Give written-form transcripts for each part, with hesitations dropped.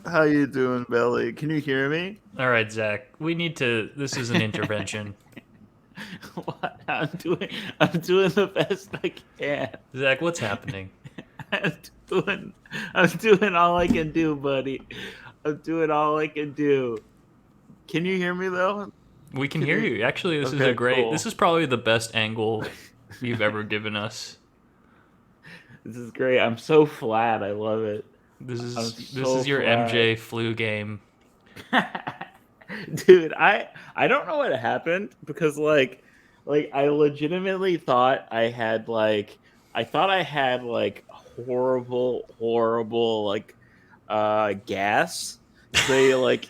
How you doing, Billy? Can you hear me? All right, Zach. We need to. This is an intervention. What? I'm doing the best I can. Zach, what's happening? I'm I'm doing all I can do, buddy. I'm doing all I can do. Can you hear me though? We can hear you. Actually, this is a Okay, great. cool. This is probably the best angle you've ever given us. This is great. I'm so flat. I love it. This I'm is this so is your flat. MJ flu game. Dude, I don't know what happened because like I legitimately thought I thought I had like horrible like gas. They like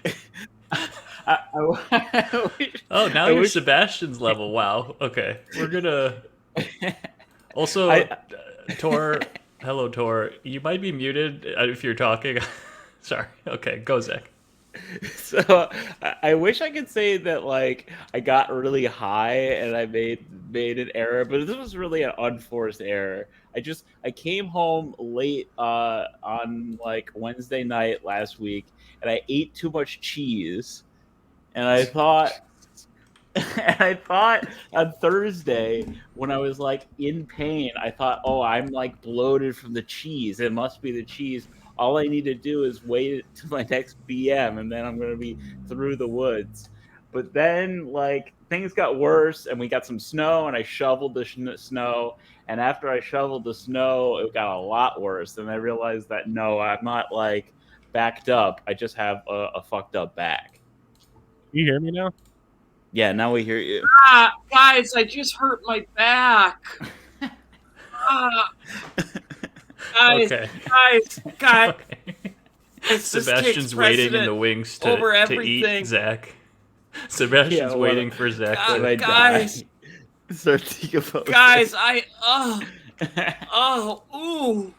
I wish, Oh, now I you're wish Sebastian's level. Wow. Okay, we're gonna. Also, I Tor. Hello, Tor. You might be muted if you're talking. Sorry. Okay, go, Zach. so I wish I could say that like I got really high and I made an error, but this was really an unforced error. I came home late on like Wednesday night last week and I ate too much cheese and I thought and I thought on Thursday when I was like in pain, I thought, oh, I'm like bloated from the cheese. It must be the cheese. All I need to do is wait to my next BM, and then I'm going to be through the woods. But then, like, things got worse, and we got some snow, and I shoveled the snow. And after I shoveled the snow, it got a lot worse. And I realized that no, I'm not like backed up. I just have a fucked up back. You hear me now? Yeah, now we hear you. Guys, I just hurt my back. Ah, guys, Okay. guys. Okay. This Sebastian's takes waiting in precedent the wings over to everything. eat Zach. Sebastian's Yeah, waiting for Zach. God, When I guys. die, start decomposing. Guys, ooh.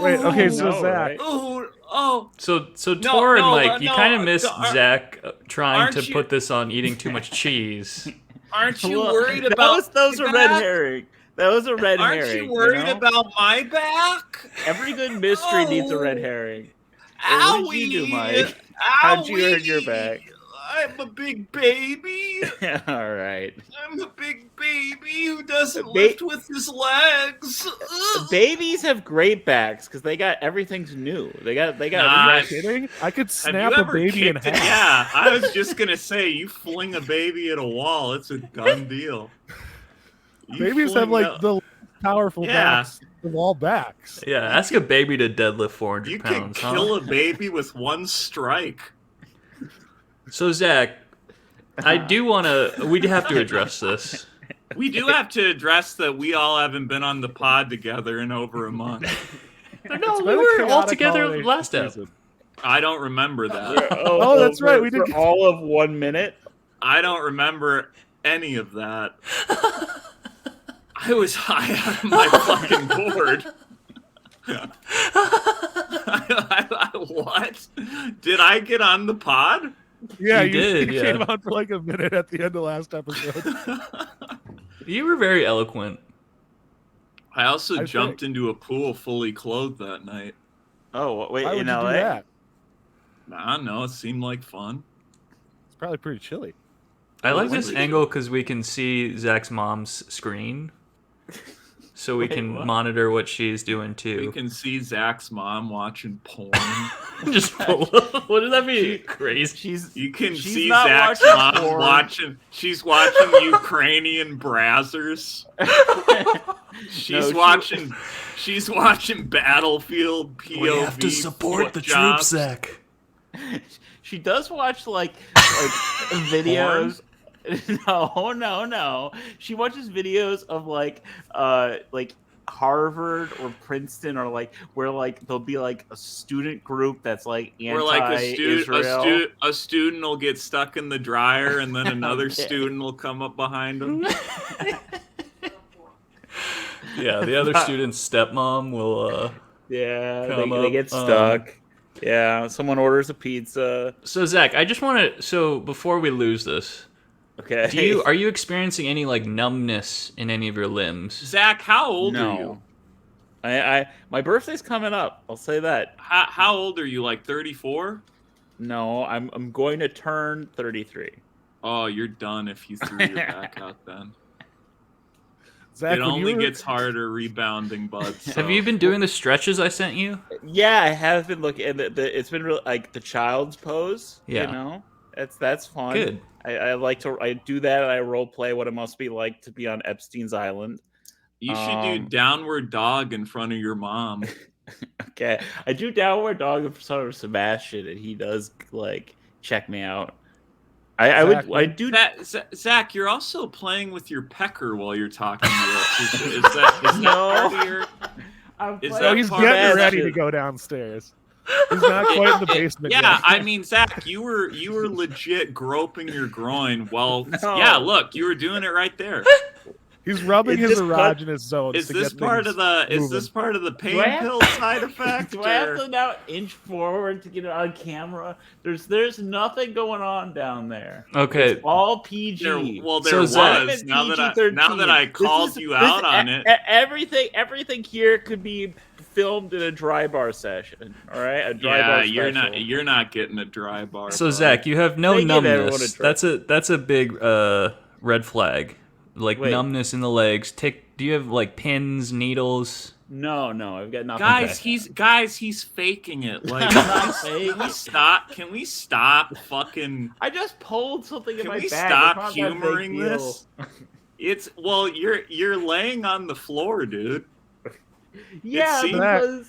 Wait, okay, so No, Zach, right? Ooh, oh. So No, Tor and no, Mike, you no, kind of missed aren't- Zach trying to aren't you- put this on eating too much cheese. Aren't you Well, worried that about was a my red back? herring. That was a red Aren't herring. you worried know? about my back? Every good mystery needs a red Oh. herring. What did you do, Mike? How'd you hurt your back? I'm a big baby. All right. I'm a big baby who doesn't Ba- lift with his legs. Ugh. Babies have great backs because they got everything's new. They got. Nah, everything- kidding? I could Have snap you a ever baby in kicked it? half. Yeah, I was just gonna say, you fling a baby at a wall, it's a done deal. You Babies have fling like the powerful Yeah. backs of all backs. Yeah, ask a baby to deadlift 400 you can pounds, kill huh? a baby with one strike. So Zach, I do want to. We'd have to address this. We do have to address that we all haven't been on the pod together in over a month. No, It's we been a were all chaotic together holiday last time. season. I don't remember that. Oh, that's right, we did for get- all of 1 minute. I don't remember any of that. I was high out of my fucking board. What? Did I get on the pod? Yeah, You did, you yeah. came on for like a minute at the end of last episode. You were very eloquent. I also I jumped think- into a pool fully clothed that night. Oh wait, Why would in you do LA? that? I don't know, it seemed like fun. It's probably pretty chilly. I like when this did angle because we can see Zach's mom's screen, so we Wait, can what? monitor what she's doing You too. can see Zach's mom watching porn. Just what does that mean? Crazy. She's You can She's see not Zach's watching mom porn. watching. She's watching Ukrainian brazzers. She's watching. She's watching Battlefield POV. We have to support the foot jobs. troops, Zach. She does watch like videos. No. She watches videos of like Harvard or Princeton or like where like there'll be like a student group that's like Where like anti-Israel. a student will get stuck in the dryer, and then another Okay. student will come up behind him. Yeah, the other student's stepmom will. Yeah, Come they up, get stuck. Yeah, someone orders a pizza. So Zach, I just want to. So before we lose this, Okay. are you experiencing any like numbness in any of your limbs? Zach, how old are you? No. My birthday's coming up. I'll say that. How old are you? Like 34? No, I'm going to turn 33. Oh, you're done if you threw your back out then. Zach, It only gets harder rebounding, bud. So. Have you been doing the stretches I sent you? Yeah, I have been looking. And it's been real, like the child's pose. Yeah. You know, that's fun. Good. I like to. I do that, and I role play what it must be like to be on Epstein's island. You should do downward dog in front of your mom. Okay, I do downward dog in front of Sebastian, and he does like check me out. I do that. Zach, you're also playing with your pecker while you're talking to us. Is that No. part of your? He's getting ready to go downstairs. He's not quite in the basement Yeah, yet. I mean, Zach, you were legit groping your groin. Well, No. yeah, look, you were doing it right there. He's rubbing his erogenous zones. Is to this get part things of the? Is moving. this part of the pain Do I have- pill side effect? Do I have to now inch forward to get it on camera? There's nothing going on down there. Okay. It's all PG. There was. Zach- Now that I called you out on it, everything here could be filmed in a dry bar session. All right, a dry bar special. you're not getting a dry bar. So bud. Zach, you have no They give everyone numbness. a try. That's a big red flag. Like Wait. numbness in the legs. Do you have like pins, needles? No, I've got nothing. he's faking it. Like, can we stop fucking? I just pulled something in Can my we bag. stop It's not that big humoring deal. this? You're laying on the floor, dude. Yeah, seems- because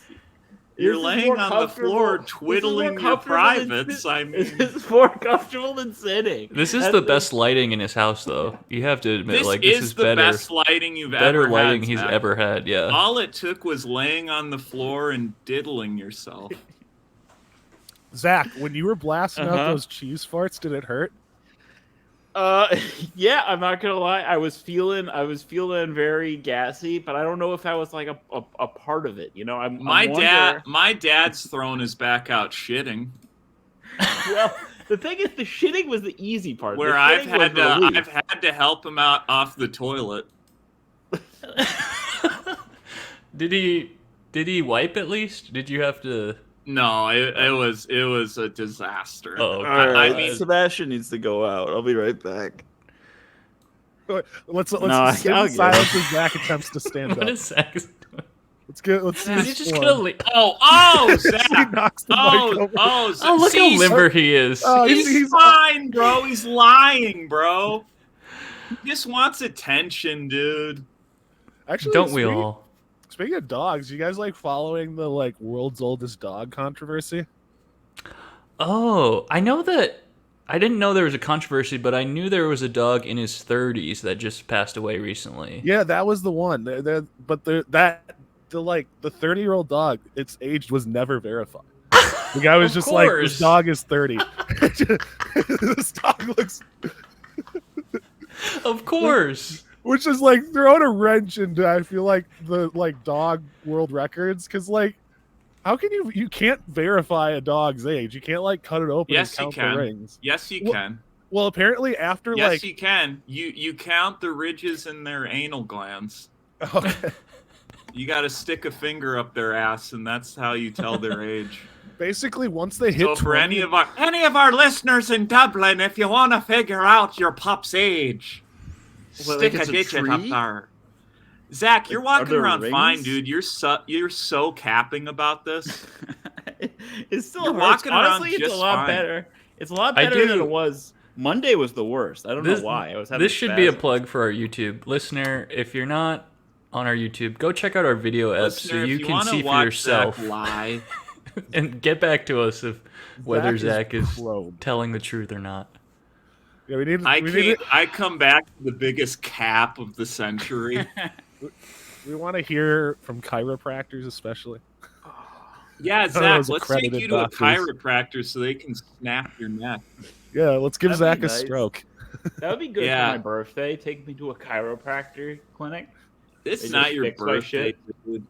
You're this is laying more on the floor, comfortable- twiddling this is your more comfortable than privates. sit- I This mean, is more comfortable than sitting. This is That's the best lighting in his house, though. You have to admit, this like this is the better, best lighting you've better ever lighting had. he's Zach. ever had. Yeah. All it took was laying on the floor and diddling yourself. Zach, when you were blasting out Uh-huh. those cheese farts, did it hurt? Yeah, I'm not gonna lie. I was feeling very gassy, but I don't know if that was like a part of it. You know, My dad's thrown his back out shitting. Well, the thing is, the shitting was the easy part. Where The I've shitting was had relief. I've had to help him out off the toilet. Did he wipe at least? Did you have to? No, it was a disaster. Oh, okay. I mean, Sebastian needs to go out. I'll be right back. Let's No, sit I'll in get silence as Zach attempts to stand What up. is Zach doing? Let's see Is he his just form. gonna leave? oh, He Zach. knocks the mic over. Oh, look how limber he is. Oh, He's fine, bro. He's lying, bro. He just wants attention, dude. Actually, Don't we all? Speaking of dogs, you guys like following the like world's oldest dog controversy? Oh, I know that. I didn't know there was a controversy, but I knew there was a dog in his 30s that just passed away recently. Yeah, that was the one. The 30-year-old dog, its age was never verified. The guy was Of just like, course. this dog is 30. This dog looks, Of course. which is like throwing a wrench into, I feel like, the like dog world records, because like, how can you can't verify a dog's age? You can't like cut it open Yes, and count you can. the rings. Yes, you Well, can. Well, apparently after Yes, like you can. You count the ridges in their anal glands. okay, You got to stick a finger up their ass, and that's how you tell their age. basically once they hit So for 20, any of our listeners in Dublin, if you want to figure out your pup's age, Well, stick like a it's a digit up tree? there. Zach, you're Are walking there around fine, rings? dude. You're so capping about this. It still You're hurts. walking around Honestly, it's just a lot fine. better. It's a lot I better than do- it was. Monday was the worst. I don't know why. I was having This should be a spasms. plug for our YouTube. Listener, if you're not on our YouTube, go check out our video apps so Listener, you if can wanna see for watch yourself. Zach lie. And get back to us if whether Zach is prone. telling the truth or not. Yeah, we need. I come back to the biggest cap of the century. We want to hear from chiropractors, especially. Yeah, those Zach, let's take accredited you to doctors. a chiropractor so they can snap your neck. Yeah, let's give That'd Zach be a nice. stroke. That would be good Yeah. for my birthday. Take me to a chiropractor clinic. It's They not just your fix my birthday, shit. dude.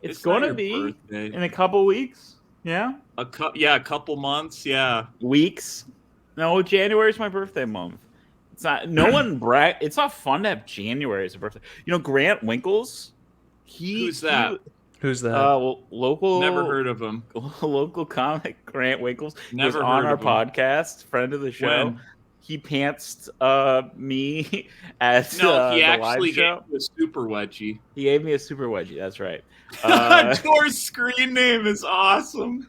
It's not gonna your be birthday. in a couple weeks. Yeah, a couple months. Yeah. weeks. No, January's my birthday month. It's not. No one brag. It's not fun to have January as a birthday. You know, Grant Winkles. Who's that? Who's that? Local. Never heard of him. Local comic Grant Winkles Never was on heard our of him. podcast, friend of the show. When? He pantsed me at No, he the actually live show. gave you a super wedgie. He gave me a super wedgie. That's right. Tor's screen name is awesome.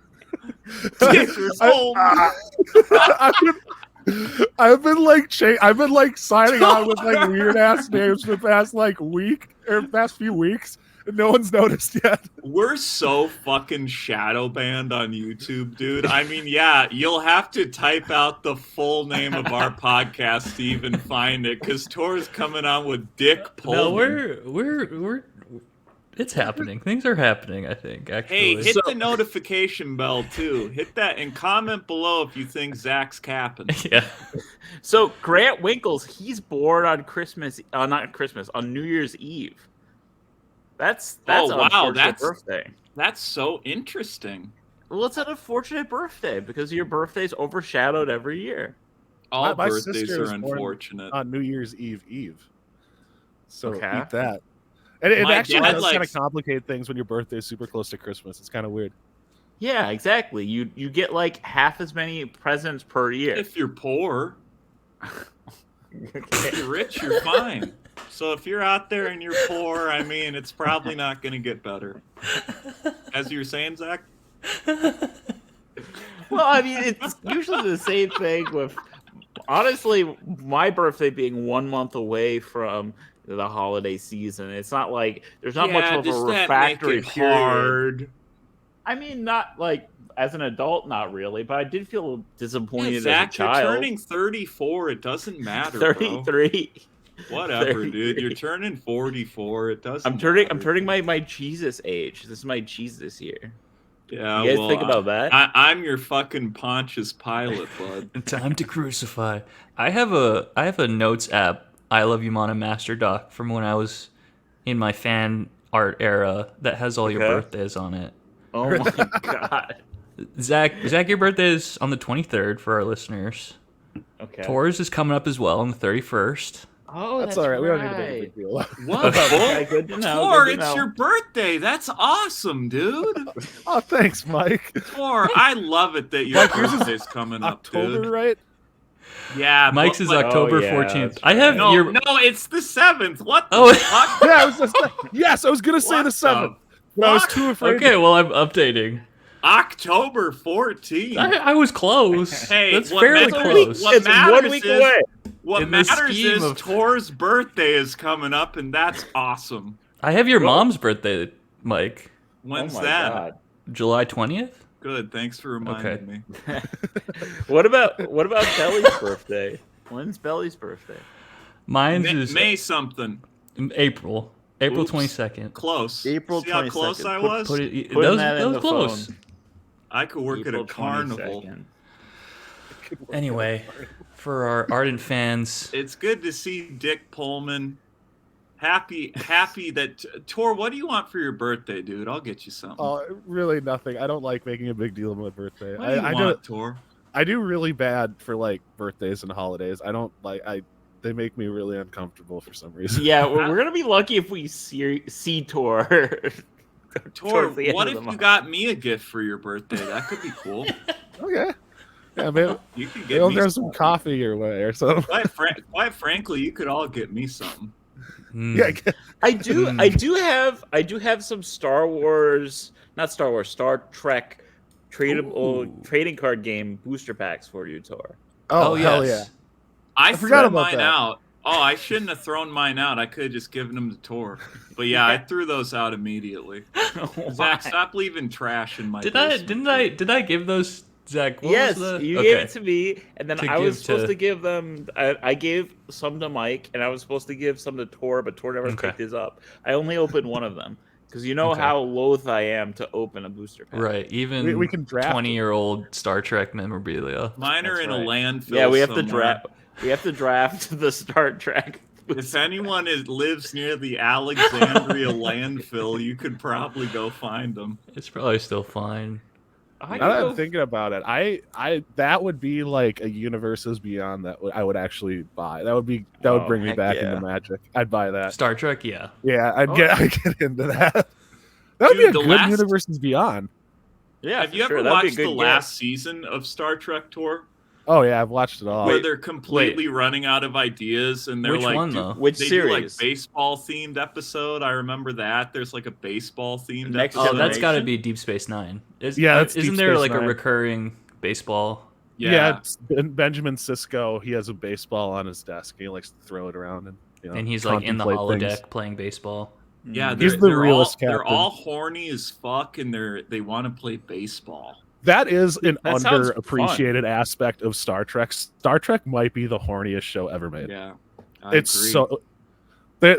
I've been like signing on with like weird ass names for the past like week or past few weeks, and no one's noticed yet. We're so fucking shadow banned on YouTube, dude. I mean, yeah, you'll have to type out the full name of our podcast to even find it, because Tor's coming on with Dick Pullman. No, we're it's happening. Things are happening, I think, actually. Hey, hit the notification bell too. Hit that and comment below if you think Zach's capping. Yeah. So Grant Winkles, he's born on Christmas, not Christmas, on New Year's Eve. That's Oh, an wow, unfortunate that's- birthday. That's so interesting. Well, it's an unfortunate birthday because your birthday's overshadowed every year. All My birthdays sister are is born unfortunate. on New Year's Eve. So Okay. eat that. And it My actually dad does kind of likes- complicate things when your birthday is super close to Christmas. It's kind of weird. Yeah, exactly. You get like half as many presents per year. If you're poor, if Okay. you're rich, you're fine. So if you're out there and you're poor, I mean, it's probably not going to get better. As you were saying, Zach? Well, I mean, it's usually the same thing with. Honestly, my birthday being 1 month away from the holiday season, it's not like there's not much of a does that refractory make it period. hard? I mean, not like as an adult, not really, but I did feel disappointed Yeah, as Zach, a child. you're turning 34. It doesn't matter, bro. 33. Whatever, dude. 33. You're turning 44. It doesn't I'm turning matter. my Jesus age. This is my Jesus year. Yeah, You guys well, think about that? I'm your fucking Pontius Pilate, bud. Time to crucify. I have a notes app, I Love You Mana Master Doc, from when I was in my fan art era that has all your Okay. birthdays on it. Oh my god. Zach, your birthday is on the 23rd for our listeners. Okay. Tor's is coming up as well on the 31st. Oh, That's all right. We don't need to make a right. big deal. What? Okay, good to know. Tor, good to it's know. your birthday. That's awesome, dude. Oh, thanks, Mike. Tor, I love it that your Mike, yours is birthday's coming up, October, dude. right? Yeah, Mike's but, is like, October yeah, 14th. that's I have No, your no, it's the 7th. What the Oh. fuck? Yeah, yes, I was gonna say What the 7th, but I was fuck? too afraid. Okay, well I'm updating. October 14th. I was close. Hey, That's what fairly matters- close. what It's 1 matters week is- away. What In the matters scheme is of- Tor's birthday is coming up, and that's awesome. I have your mom's birthday, Mike. When's oh my that? God. July 20th? Good, thanks for reminding me. What about Belly's birthday? When's Belly's birthday? Mine's is May something. April. April Oops. 22nd. Close. April See how close 22nd. I was? Put it, Putting that that in was the close. phone. I could work April at a carnival. 22nd. Anyway, for our ardent fans, It's good to see Dick Pullman. Happy that Tor. What do you want for your birthday, dude? I'll get you something. Oh, really nothing. I don't like making a big deal of my birthday. what do you I want, Tor? I do really bad for like birthdays and holidays. I don't like they make me really uncomfortable for some reason. Yeah, we're gonna be lucky if we see Tor. Tor, towards the end what of if the you month. got me a gift for your birthday? That could be cool. Okay. Yeah, maybe You could they'll get me there's some coffee or something. Quite frankly, you could all get me something. Yeah, I do have some Star Trek trading card game booster packs for you, Tor. oh hell yes. I forgot threw about mine that. out. Oh, I shouldn't have thrown mine out. I could have just given them to Tor. But yeah, I threw those out immediately. Zach, stop leaving trash in my basement. did I give those, Zach? What Yes, was the... you okay. gave it to me, and then To I was give supposed to- to give them. I gave some to Mike, and I was supposed to give some to Tor, but Tor never Okay. picked his up. I only opened one of them because you know Okay. how loath I am to open a booster pack. Right, even we can draft 20-year-old Star Trek memorabilia. Mine are That's in right. a landfill. Yeah, we have to somewhere. draft. We have to draft the Star Trek. If anyone lives near the Alexandria landfill, you could probably go find them. It's probably still fine. I Now that can I'm go- thinking about it, I that would be like a universes beyond that I would actually buy. That would Oh, bring me heck back yeah. into Magic. I'd buy that. Star Trek, yeah. Yeah, I'd get into that. That would be a Dude, the good last- Universes Beyond. Yeah, Have for you sure. ever That'd be a watched the good last season of Star Trek Tour? Oh yeah, I've watched it all. Where they're completely running out of ideas, and they're Which like, one, dude, though? Which they do like series? baseball themed episode. I remember that. There's like a baseball themed Next episode. Oh, that's got to Generation? be Deep Space Nine. Yeah, that's Isn't Deep there Space like Nine. a recurring baseball? Yeah, it's Benjamin Sisko. He has a baseball on his desk. He likes to throw it around and And he's like in the contemplate holodeck things. playing baseball. Yeah, He's the realest They're captain. all horny as fuck, and they want to play baseball. That is an That sounds underappreciated aspect of Star Trek. Star Trek might be the horniest show ever made. Yeah, I It's agree. so they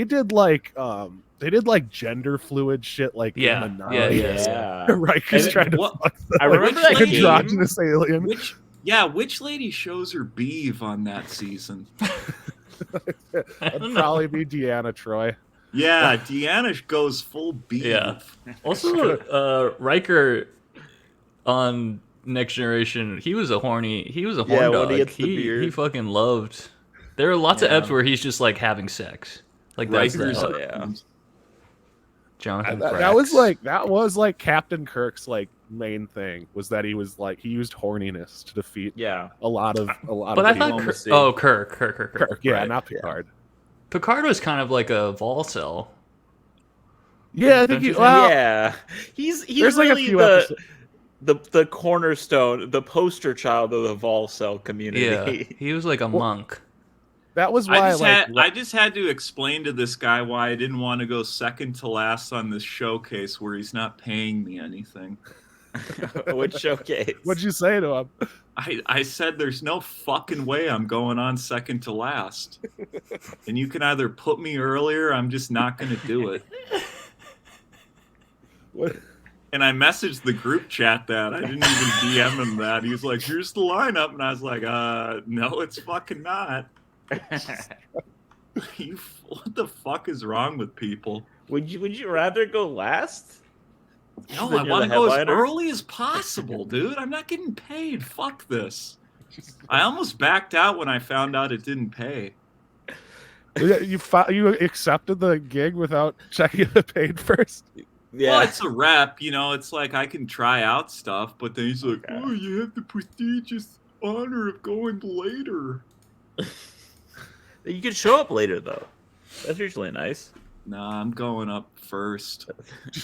did like gender fluid shit like Yeah, in the yeah, 90s. Yeah. Riker's And trying to what- fuck I remember like, that game. androgynous alien. Which lady shows her beeve on that season? That'd probably be Deanna Troy. Yeah, Deanna goes full beeve. Yeah. Also, Riker on Next Generation, he was a horn Yeah, dog. when he gets the He beard. fucking loved. There are lots of Yeah. eps where he's just like having sex. Like that's Riker's the Oh, yeah. Jonathan. That was like Captain Kirk's like main thing was that he used horniness to defeat Yeah. a lot of But I people. thought Kirk. Kirk, yeah, right. not Picard. Picard was kind of like a Volcel. Yeah, I Don't think you he, think? well, Yeah. He's there's like a really few the episodes. the cornerstone, the poster child of the Volcel Yeah, community. he was like a monk. That was why I just had to explain to this guy why I didn't want to go second to last on this showcase where he's not paying me anything. Which showcase? what'd you say to him? I said there's no fucking way I'm going on second to last. And you can either put me earlier, I'm just not going to do it. What? And I messaged the group chat that. I didn't even DM him that. He was like, here's the lineup. And I was like, no, it's fucking not. What the fuck is wrong with people? Would you rather go last? No, Then I you're want to the go as headliner? early as possible, dude. I'm not getting paid. Fuck this. I almost backed out when I found out it didn't pay. You accepted the gig without checking if it paid first. Yeah. Well, it's a rep, it's like I can try out stuff, but then he's like, Okay. oh, you have the prestigious honor of going later. You can show up later though. That's usually nice. Nah, I'm going up first.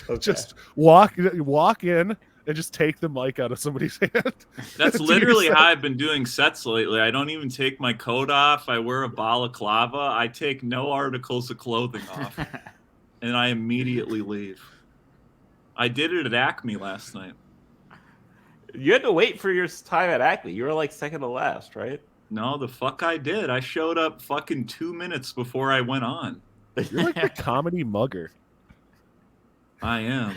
Okay. Just walk in and just take the mic out of somebody's hand. That's Do literally yourself. how I've been doing sets lately. I don't even take my coat off. I wear a balaclava. I take no articles of clothing off. And I immediately leave. I did it at Acme last night. You had to wait for your time at Acme. You were like second to last, right? No, the fuck I did. I showed up fucking 2 minutes before I went on. You're like the comedy mugger. I am.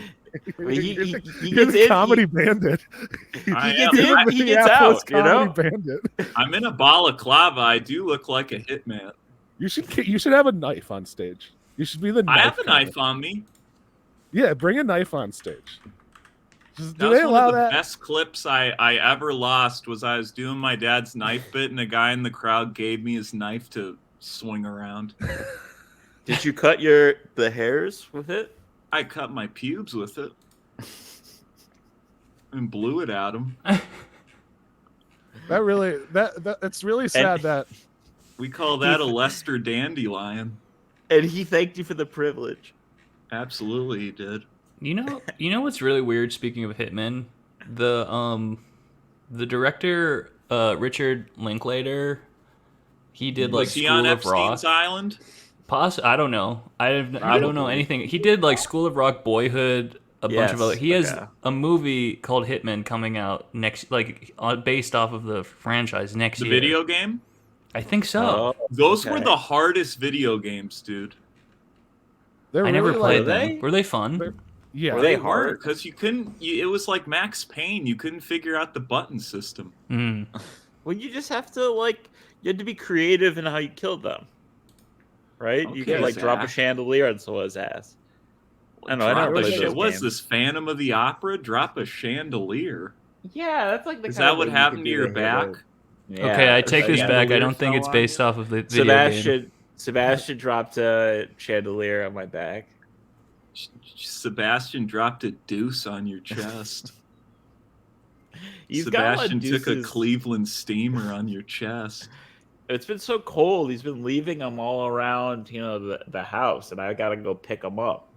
He You're gets the in, comedy bandit. I he am. gets in, You're he the gets Minneapolis out, you know? comedy bandit. I'm in a balaclava. I do look like a hitman. You should have a knife on stage. You should be the I knife. have a comic. knife on me. Yeah, bring a knife on stage. That Do was they one allow of the that? best clips I ever lost was I was doing my dad's knife bit and a guy in the crowd gave me his knife to swing around. Did you cut the hairs with it? I cut my pubes with it and blew it at him. It's really sad that We call that a Lester dandelion. And he thanked you for the privilege. Absolutely, he did. You know what's really weird? Speaking of Hitman, the director Richard Linklater, he did like Was he School on of Rock. Epstein's Island? I don't know. I don't know anything. He did like School of Rock, Boyhood, a bunch of Yes, other. He has okay. a movie called Hitman coming out next, based off of the franchise next The year. video game? I think so. Those were okay. the hardest video games, dude. they're I never really played Were them. they? Were they fun? They're- yeah. Were they hard? Because you couldn't. It was like Max Payne. You couldn't figure out the button system. Mm. Well, you just have to you had to be creative in how you killed them, right? You Okay, could drop a Zach. chandelier on someone's ass. I know. I never Drop a played shit. those What's games. this? Phantom of the Opera? Drop a chandelier. Yeah, that's like the. Is kind that of what thing you happened could to do your hit back? it. Okay, I take this yeah. back. I Chandelier don't think it's fell on based you? off of the video game. Sebastian dropped a chandelier on my back. Sebastian dropped a deuce on your chest. He's got a lot of Sebastian took a deuces. Cleveland steamer on your chest. It's been so cold. He's been leaving them all around, the house, and I gotta go pick them up.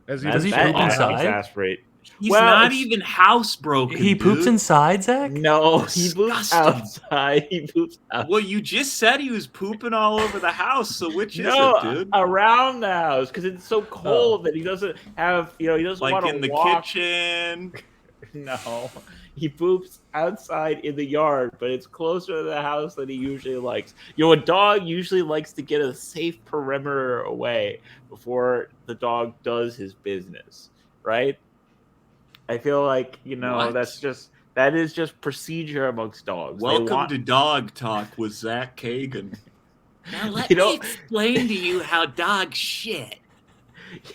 As you Does he just poop poop inside? Exasperate. He's Well, not it's- even housebroken. He poops dude. inside, Zach? No, he poops Disgusting. outside. He poops outside. Well, you just said he was pooping all over the house, so which is No, it, dude? around the house because it's so cold that he doesn't have, he doesn't Like want to in the walk. kitchen. No, he poops outside in the yard, but it's closer to the house than he usually likes. A dog usually likes to get a safe perimeter away before the dog does his business, right? I feel like, What? that is just procedure amongst dogs. Welcome to Dog Talk with Zach Kagan. Now let You me know- explain to you how dogs shit.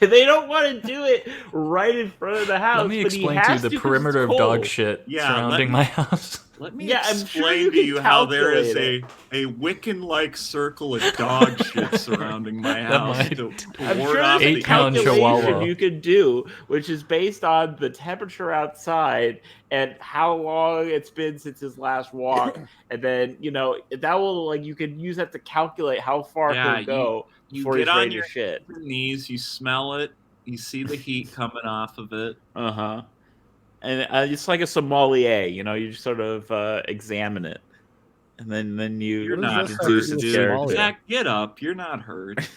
They don't want to do it right in front of the house. Let me but he explain to you has the 'cause it's perimeter of dog cold. shit Yeah, surrounding let my house. Let me Yeah, I'm sure explain you to can you how there is calculate a Wiccan-like circle of dog shit surrounding my house might- to I'm ward sure off there's a the 8-pound calculation chihuahua. you could do, which is based on the temperature outside and how long it's been since his last walk, and then that will you could use that to calculate how far Yeah, he'll go you before get he's on ready your to shit. knees, you smell it, you see the heat coming off of it. And it's like a sommelier, you just sort of examine it, and then you You're What does not this deduce have hurt, to do his with dude. character. sommelier? Zach, get up. You're not hurt.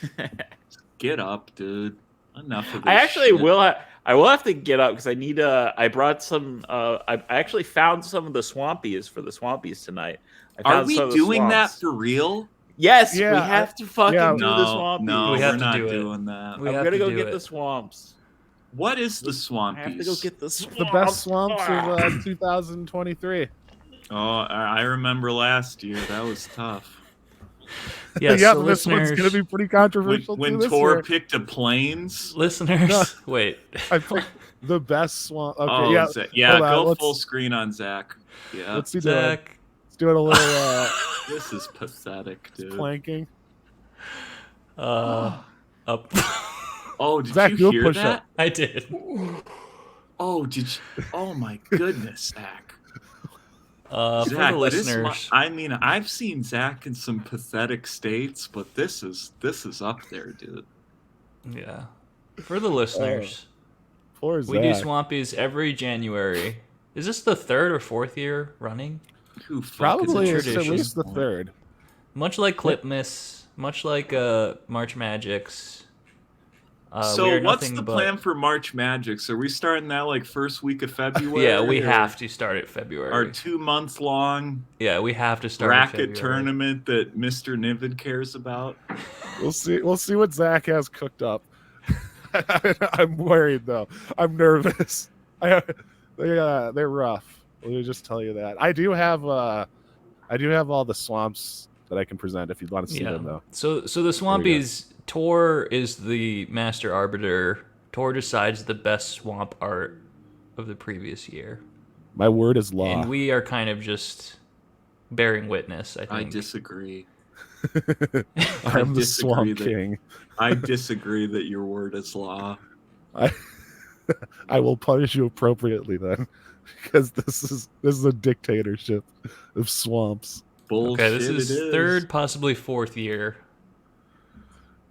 Get up, dude. Enough of this I actually shit. will. I will have to get up because I need. I brought some. I actually found some of the Swampies for the Swampies tonight. I Are found we some of the doing that swamps. for real? Yes, Yeah, we have to fucking yeah. do the No, Swampies. no, We have we're to not do it. doing that. We I'm have gonna to go do get it. the swamps. What is the Swampies? I have to go get the swamps. The best swamps of 2023. Oh, I remember last year. That was tough. Yes, yeah, so this one's listeners, going to be pretty controversial When too this Tor year. picked a plains. listeners, No. wait. I picked the best swamp. Okay, Oh, yeah. yeah. hold on, Go let's- full screen on Zach. Yeah, What's he doing? Zach, Let's do it a little this is pathetic, dude. planking. up. Oh, did Zach, you do a hear push-up. that? I did. Oh, did you? Oh my goodness, Zach. For Zach, the listeners, I mean, I've seen Zach in some pathetic states, but this is up there, dude. yeah. For the listeners, Poor we do Zach. Swampies every January. Is this the 3rd or 4th year running? Who fuck Probably a it's at tradition. least the third. Much like Clipmas, much like March Magics. we So are what's nothing the but- plan for March Magics? Are we starting that like first week of February? Yeah, we or have to start it February. Our 2 month long Yeah, we have to start in bracket February. tournament that Mr. Nivid cares about. We'll see. We'll see what Zach has cooked up. I'm worried though. I'm nervous. They're rough. Let me just tell you that. I do have all the swamps that I can present if you'd want to see them though. So the Swampies, Tor is the master arbiter. Tor decides the best swamp art of the previous year. My word is law. And we are kind of just bearing witness, I think. I disagree. I'm the disagree swamp that- king. I disagree that your word is law. I will punish you appropriately then, because this is a dictatorship of swamps. Bullshit. Okay, this is it 3rd, possibly 4th year.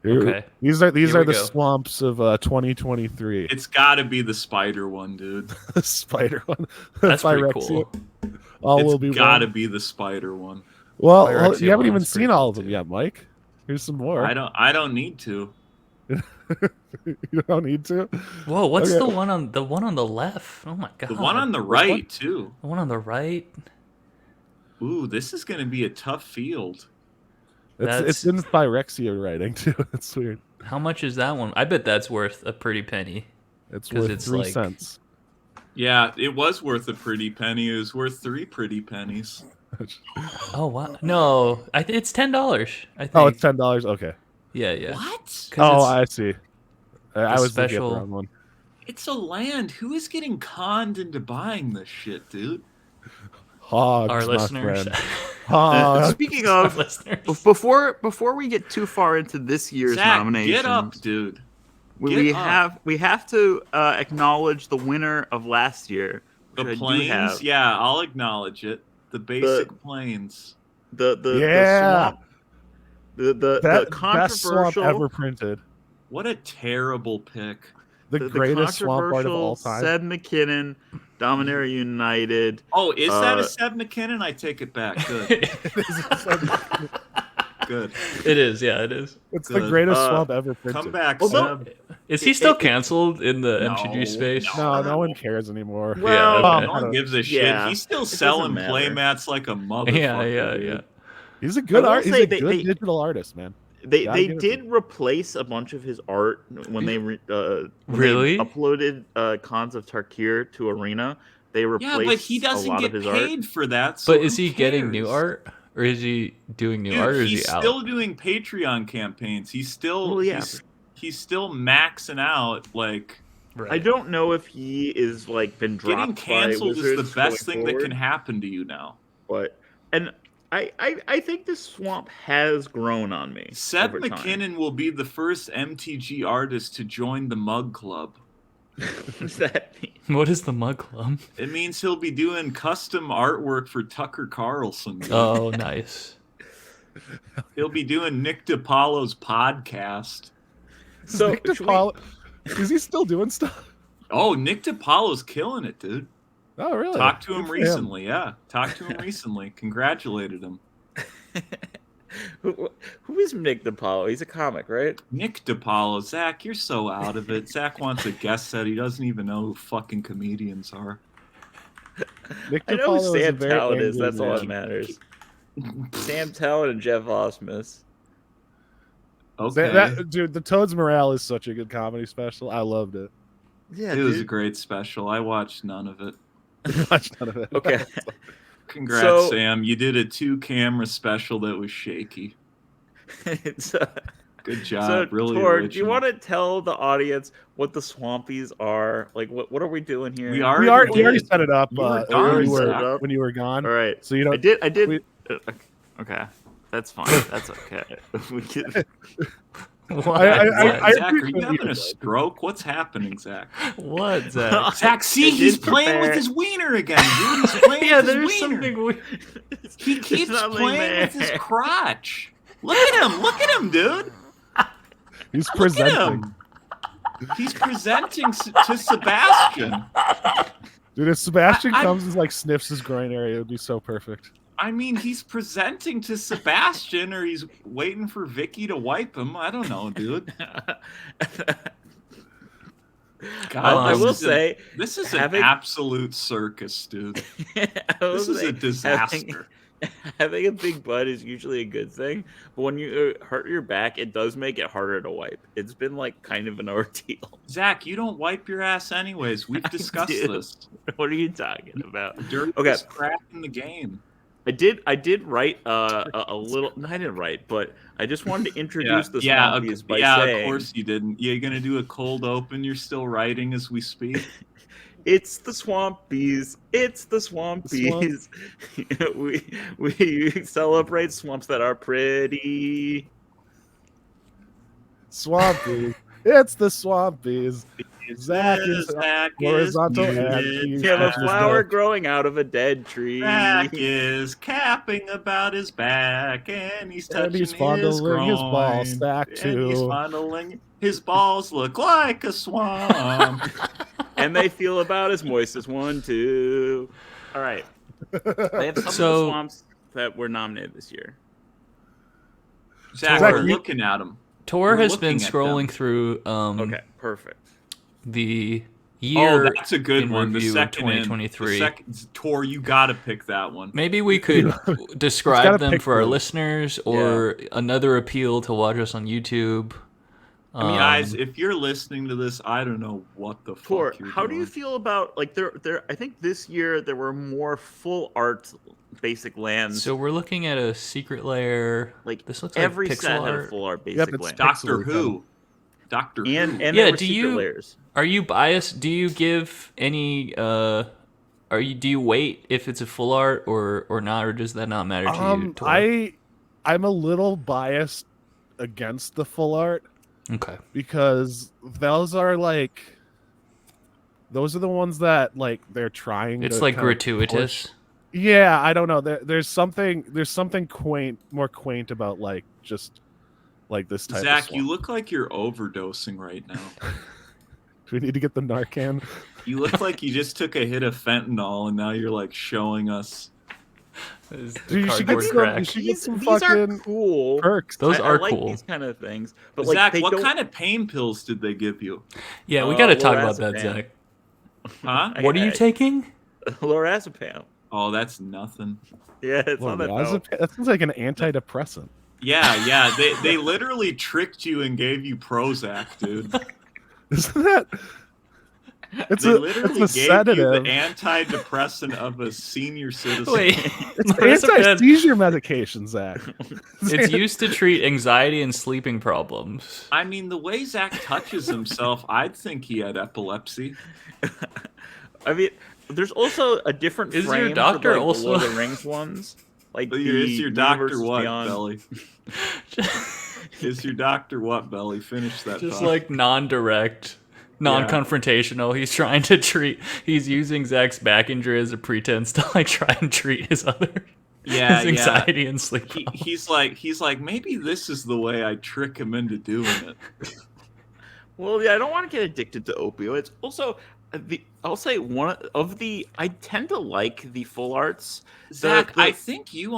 Here- Okay. These are Here we the go. swamps of 2023. It's got to be the spider one, dude. The spider one. That's pretty Phyrexia. cool. All will It's be got to one. be the spider one. Well, Phyrexia you haven't one even is pretty seen all cool, of them too. yet, Mike. Here's some more. I don't need to. You don't need to. Whoa, what's Okay. the one on the left? Oh my god. The one on the right too. The one on the right? Ooh, this is gonna be a tough field. It's in Phyrexia writing too. It's weird. How much is that one? I bet that's worth a pretty penny. It's 'Cause worth it's 3 like- cents. Yeah, it was worth a pretty penny. It was worth 3 pretty pennies. Oh wow. No, it's $10. I think. Oh, it's $10. Okay. yeah. What? 'Cause Oh, it's- I see. I was looking at special- the wrong one. It's a land. Who is getting conned into buying this shit, dude? Hogs, our my listeners. friend. Hogs. Speaking Our of, listeners. before we get too far into this year's Zach, nomination, get up, dude. we Get up. have to acknowledge the winner of last year. The which I do planes, have. yeah, I'll acknowledge it. The basic planes. The Yeah. swamp. The Best swamp controversial ever printed. What a terrible pick. The greatest swamp art of all controversial time. Seb McKinnon, Dominaria United. Oh, is that a Seb McKinnon? I take it back. Good. Good. It is, yeah, it is. It's Good. the greatest swamp ever printed. Come back, Although- Seb. Is he still canceled in the No, MTG space? No one cares anymore. Well, Yeah, okay. No one gives a shit. Yeah, He's still it doesn't selling matter. playmats like a motherfucker. Yeah. He's a good I will art. He's say a they- good they- digital artist, man. They Gotta give it to did replace a bunch of his art when they Really? uploaded Cons of Tarkir to Arena. They replaced Yeah, but he a doesn't lot get of his art. paid for that. So But is who he getting new cares? art? Or is he doing new Dude, art, or is he's he out? still doing Patreon campaigns. He's still Well, yeah. he's still maxing out. Like I don't know if he is like been dropped. getting by canceled is the Wizards best going thing that forward, can happen to you now. But I think this swamp has grown on me. Seb over time. McKinnon will be the first MTG artist to join the Mug Club. What does that mean? What is the Mug Club? It means he'll be doing custom artwork for Tucker Carlson. Oh, nice. He'll be doing Nick DiPaolo's podcast. So Nick should we- DiPaolo, is he still doing stuff? Oh, Nick DiPaolo's killing it, dude. Oh, really? Talked to Good him for recently, yeah. Talked to him recently. Congratulated him. who is Nick DiPaolo? He's a comic, right? Nick DiPaolo, Zach, you're so out of it. Zach wants a guest set. He doesn't even know who fucking comedians are. Nick I know DiPaolo who is a Sam very Talent is. angry That's all that man. matters. Sam Talent and Jeff Osmus. Okay. Dude, the Toad's Morale is such a good comedy special. I loved it. Yeah, It was a great special. I watched none of it. Watched none of it. Okay. Congrats, So- Sam. You did a 2-camera special that was shaky. It's, Good job. so, Really Tor, do you original. want to tell the audience what the Swampies are? Like, what are we doing here? We We already already did. set it up You were when, gone, you Zach. were, when you were gone. All right. So you know, I did. we- Okay, that's fine. That's okay. We can, What? I Zach, are appreciate you having you. a stroke? What's happening, Zach? What, Zach? Zach, see, I he's did playing with prepare. his wiener again, dude. He's playing Yeah, with his there's wiener. something weird. He There's keeps nothing playing with his there. crotch. Look at him. Look at him, dude. he's Look at presenting. him. He's presenting to Sebastian. Dude, if Sebastian I- comes and like sniffs his groin area, it would be so perfect. I mean, he's presenting to Sebastian, or he's waiting for Vicky to wipe him. I don't know, dude. God, I this will is a- say, this is having- an absolute circus, dude. I will This is say, a disaster. Having a big butt is usually a good thing, but when you hurt your back, it does make it harder to wipe. It's been like kind of an ordeal. Zach, you don't wipe your ass anyways. We've discussed do. this. What are you talking about? Dirtiest Okay. crap in the game. I did write a little. No, I didn't write, but I just wanted to introduce the Swampies by saying, of course you didn't. You're gonna do a cold open. You're still writing as we speak. "It's the Swampies. It's the Swampies. we celebrate swamps that are pretty." Swampies. It's the Swampies. Zach is Zach horizontal is and muted. he's You have a touches flower the- growing out of a dead tree. Zach is capping about his back, and he's touching And he's his fondling his balls groin. back And he's too. fondling his balls. Look like a swamp. And they feel about as moist as one, too. All right. I have some of the So- swamps that were nominated this year. Zach, Zach, we're you- looking at him. Tor We're has been looking at scrolling them. through Okay, perfect. the Oh, year that's a good in one. The review of second in. 2023. The second Tor, you gotta pick that one. Maybe we could gotta describe them pick for our one. listeners, or another appeal to watch us on YouTube. I mean, guys, if you're listening to this, I don't know what the Tor, fuck you're how do you doing. feel about like there? I think this year there were more full art basic lands. So we're looking at a secret layer. like This looks like every pixel set had a art. full art Yep, basic it's land. Doctor Pixel Who? Doctor And Who? there Yeah, were do secret you- layers. Are you biased? Do you give any? Do you wait if it's a full art or not, or does that not matter to you? Tor? I'm a little biased against the full art. Okay. because those are the ones that like they're trying. It's to like kind of gratuitous. push. Yeah, I don't know. There's something more quaint about like just like this type of Zach, swamp. you look like you're overdosing right now. Do we need to get the Narcan? You look like you just took a hit of fentanyl and now you're like showing us. Is the Dude, you should cardboard get some- crack. you should get some These are fucking cool. perks. Those I are like cool. these kind of things, but like Zach, they what don't. kind of pain pills did they give you? Yeah, we got to talk about lorazepam. that, Zach. Huh? What are you I- taking? Lorazepam. Oh, that's nothing. Yeah, it's not that dope. That sounds like an antidepressant. Yeah. They literally tricked you and gave you Prozac, dude. Isn't that? It's They a literally it's a gave sedative. you the antidepressant of a senior citizen. Wait, It's lorazepam, anti-seizure medication, Zach. it's used to treat anxiety and sleeping problems. I mean, the way Zach touches himself, I'd think he had epilepsy. I mean, there's also a different Is your frame doctor for, like, also- the Lord of the Rings ones? Like Is your doctor Universe what, Beyond. Belly? Is your doctor what, Belly? Finish that Just thought. like non-direct, non-confrontational. He's trying to treat. He's using Zach's back injury as a pretense to like try and treat his other Yeah, his anxiety and sleep. problems. He's like, maybe this is the way I trick him into doing it. Well, yeah, I don't want to get addicted to opioids. Also, I'll say I tend to like the full arts. Zach, The- I think you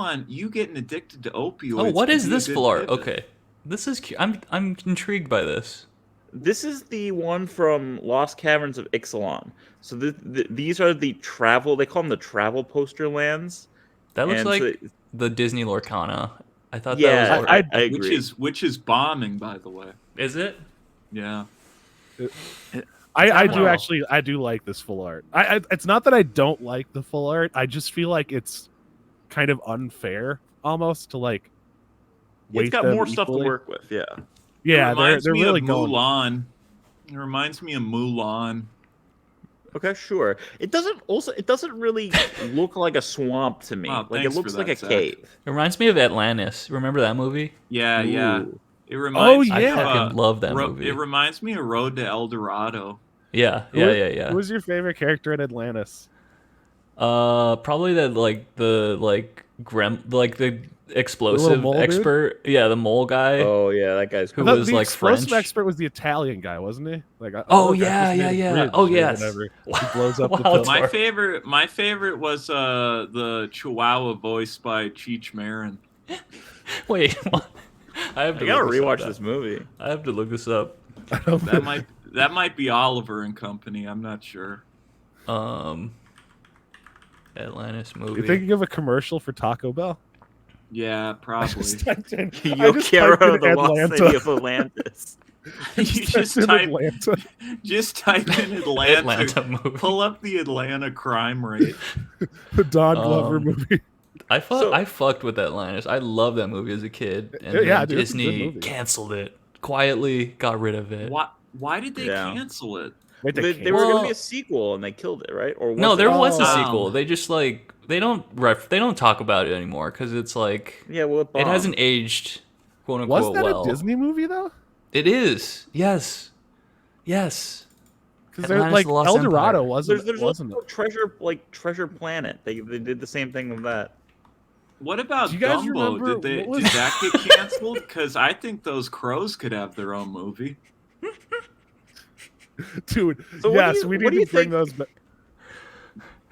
getting addicted to opioids. Oh, what could is be a this good full art? pivot. Okay, this is. I'm intrigued by this. This is the one from Lost Caverns of Ixalan. So these are the travel. They call them the travel poster lands. That looks And like so- the Disney Lorcana. I thought Yeah, that was. I agree. Which is bombing, by the way. Is it? Yeah. I do Wow. actually like this full art. It's not that I don't like the full art. I just feel like it's kind of unfair almost to like weight It's got them more stuff to equally. work with. Yeah. Yeah, It reminds they're me really of going. Mulan. It reminds me of Mulan. Okay, sure. It doesn't really look like a swamp to me. Wow, Like it thanks looks for like that, a Zach. cave. It reminds me of Atlantis. Remember that movie? Yeah, yeah. Ooh. It reminds Oh, me yeah. of, I fucking love that Ro- movie. It reminds me of Road to El Dorado. Yeah. Who was your favorite character in Atlantis? Probably the explosive mole dude? expert. Yeah, the mole guy. Oh yeah, that guy's Who cool. I thought was, the like, explosive French? expert was the Italian guy, wasn't he? Like, Oh, that's yeah, his name, yeah. Bridge Oh, or yes. whatever. He blows up the Wow, building. My favorite was the Chihuahua voiced by Cheech Marin. Wait, what? I have to I gotta look this up rewatch now. this movie. I have to look this up. That might be Oliver and Company. I'm not sure. Atlantis movie. You thinking of a commercial for Taco Bell? Yeah, probably. Yokero, the lost city of Atlantis. You just type in Atlanta. Atlanta movie. Pull up the Atlanta crime rate. the Don Glover Um, movie. I fucked with Atlantis. I loved that movie as a kid, and Yeah, then dude, it's a good Disney movie. canceled it quietly, got rid of it. Why did they Yeah. cancel it? Wait, They were going Well- to be a sequel, and they killed it, right? Or No, was there it? was a Oh. sequel. They just they don't talk about it anymore because it's like Yeah, well, it bombed. hasn't aged, quote was unquote, that well. a Disney movie though? It is. Yes. Because they're Atlantis, like the Lost El Dorado Empire. wasn't There's wasn't also Treasure Planet. They did the same thing with that. What about Do you guys Dumbo? remember Did what was- that get canceled? Because I think those crows could have their own movie. Dude, So what yes, do you- we what need do to you bring those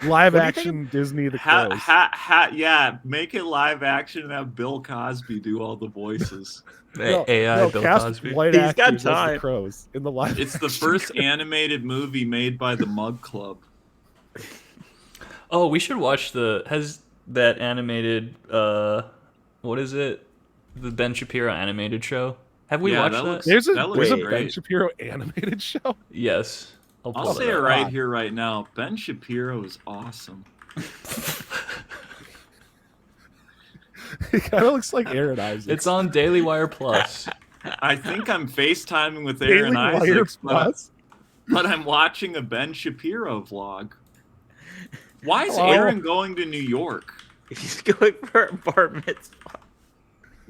live What do you think action Disney the Crows. Yeah, make it live action and have Bill Cosby do all the voices. AI Bill cast Cosby. white He's got actors as the time. Crows in the live. It's the first animated movie made by the Mug Club. Oh, we should watch that animated what is it? The Ben Shapiro animated show. Have we Yeah, watched that that? looks- There's a That looks Ben great. Shapiro animated show. Yes. I'll pull say it up. right here, right now. Ben Shapiro is awesome. He kind of looks like Aaron Isaacs. It's on Daily Wire Plus. I think I'm FaceTiming with Daily Aaron Wire Isaacs, Plus. but I'm watching a Ben Shapiro vlog. Why is Oh. Aaron going to New York? He's going for a bar mitzvah.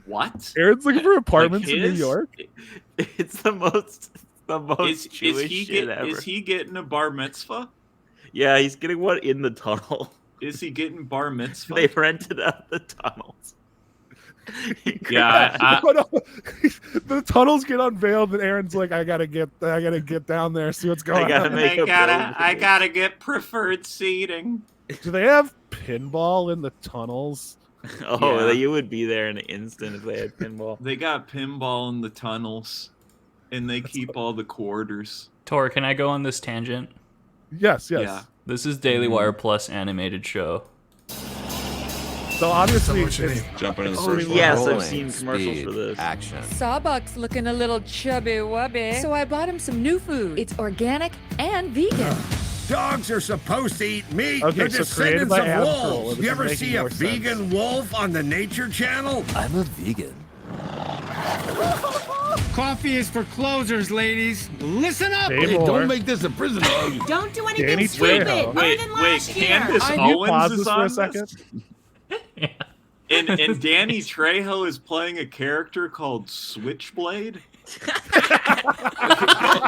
What? Aaron's looking for apartments in New his? York. It's the most Is Jewish he shit ever. is he getting a bar mitzvah? Yeah, he's getting one in the tunnel. Is he getting bar mitzvah? They rented out the tunnels. Yeah, The tunnels get unveiled, and Aaron's like, I gotta get down there, see what's going gotta on. make I gotta get preferred seating. Do they have pinball in the tunnels? Oh, Yeah. you would be there in an instant if they had pinball. They got pinball in the tunnels, and they keep all the quarters. Tor, can I go on this tangent? Yes. Yeah. This is Daily Wire Plus animated show. So obviously, Jumping in the Oh, first one. yes, I've Rolling, seen commercials speed, for this. Action. Sawbuck's looking a little chubby-wubby, so I bought him some new food. It's organic and vegan. Dogs are supposed to eat meat. Okay, They're so created descendants by of Adam wolves. Carolla. This You is ever making see a more sense. vegan wolf on the Nature Channel? I'm a vegan. Coffee is for closers, ladies. Listen up. Hey, Moore. make this a prison hug. Don't do anything Danny stupid. Trejo. Wait, Other than last year. Candace Can you Owens pause is this for on a second? this? And Danny Trejo is playing a character called Switchblade.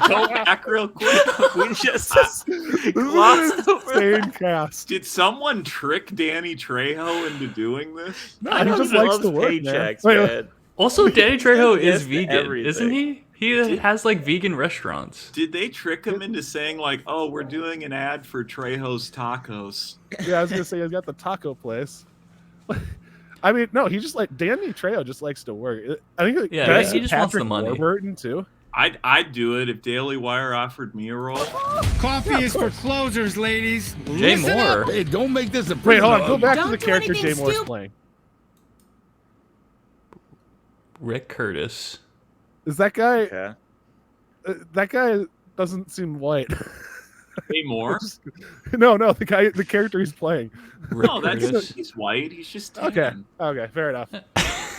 Go back real quick. We just This is glossed an over. insane cast. Did someone trick Danny Trejo into doing this? No, I he know just he likes loves to work, paychecks, man. man. Also, Danny Trejo Yes is to vegan, everything. isn't he? He has like vegan restaurants. Did they trick him into saying like, "Oh, we're doing an ad for Trejo's Tacos"? Yeah, I was gonna say he's got the taco place. I mean, no, he just like Danny Trejo just likes to work. I think Yeah, guys, he just wants the Patrick money. Warburton too. I'd do it if Daily Wire offered me a role. Coffee is for closers, ladies. Jay Moore. Hey, don't make this a Wait, prison hold on. hug. Go back to Don't the do character anything Jay Moore's stupid. playing. Rick Curtis. Is that guy? Okay. That guy doesn't seem white. Hey, more? No, the character he's playing. Rick No, Curtis. he's white. He's just tan. Okay, fair enough.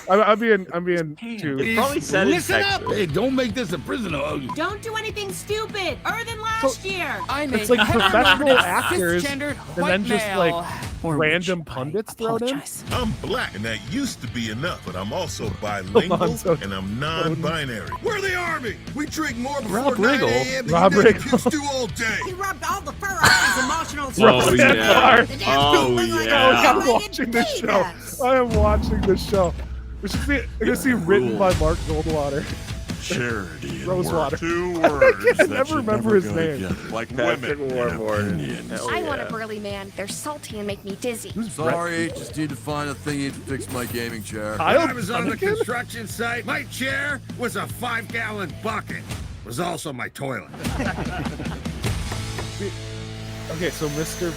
I'm being too. It's probably set in Listen up. Texas. Hey, don't make this a prison hug. Don't do anything stupid. Other than last year. I'm It's a like professional actors cisgendered and white then just male. like Or random which I pundits thrown in. apologize. I'm black, and that used to be enough, but I'm also bilingual, Alonzo. and I'm non-binary. We're the Army! We drink more before Rob 9 Riggle. a.m. than Rob you damn Riggle. kids do all day. He rubbed all the fur off his emotional Oh system. yeah. The damn Oh thing was like yeah. I'm watching this show. peanuts. I am watching this show. We should see. I can see written by Mark Goldwater. Charity and Rosewater. work. 2 words I that never you're remember never his gonna name. get, like Patrick women and Warburton. opinions. Hell I want a yeah. burly man. They're salty and make me dizzy. Sorry, just need to find a thingy to fix my gaming chair. Kyle When I was on the Dunnigan? construction site, my chair was a 5-gallon bucket. It was also my toilet. Okay, so Mr.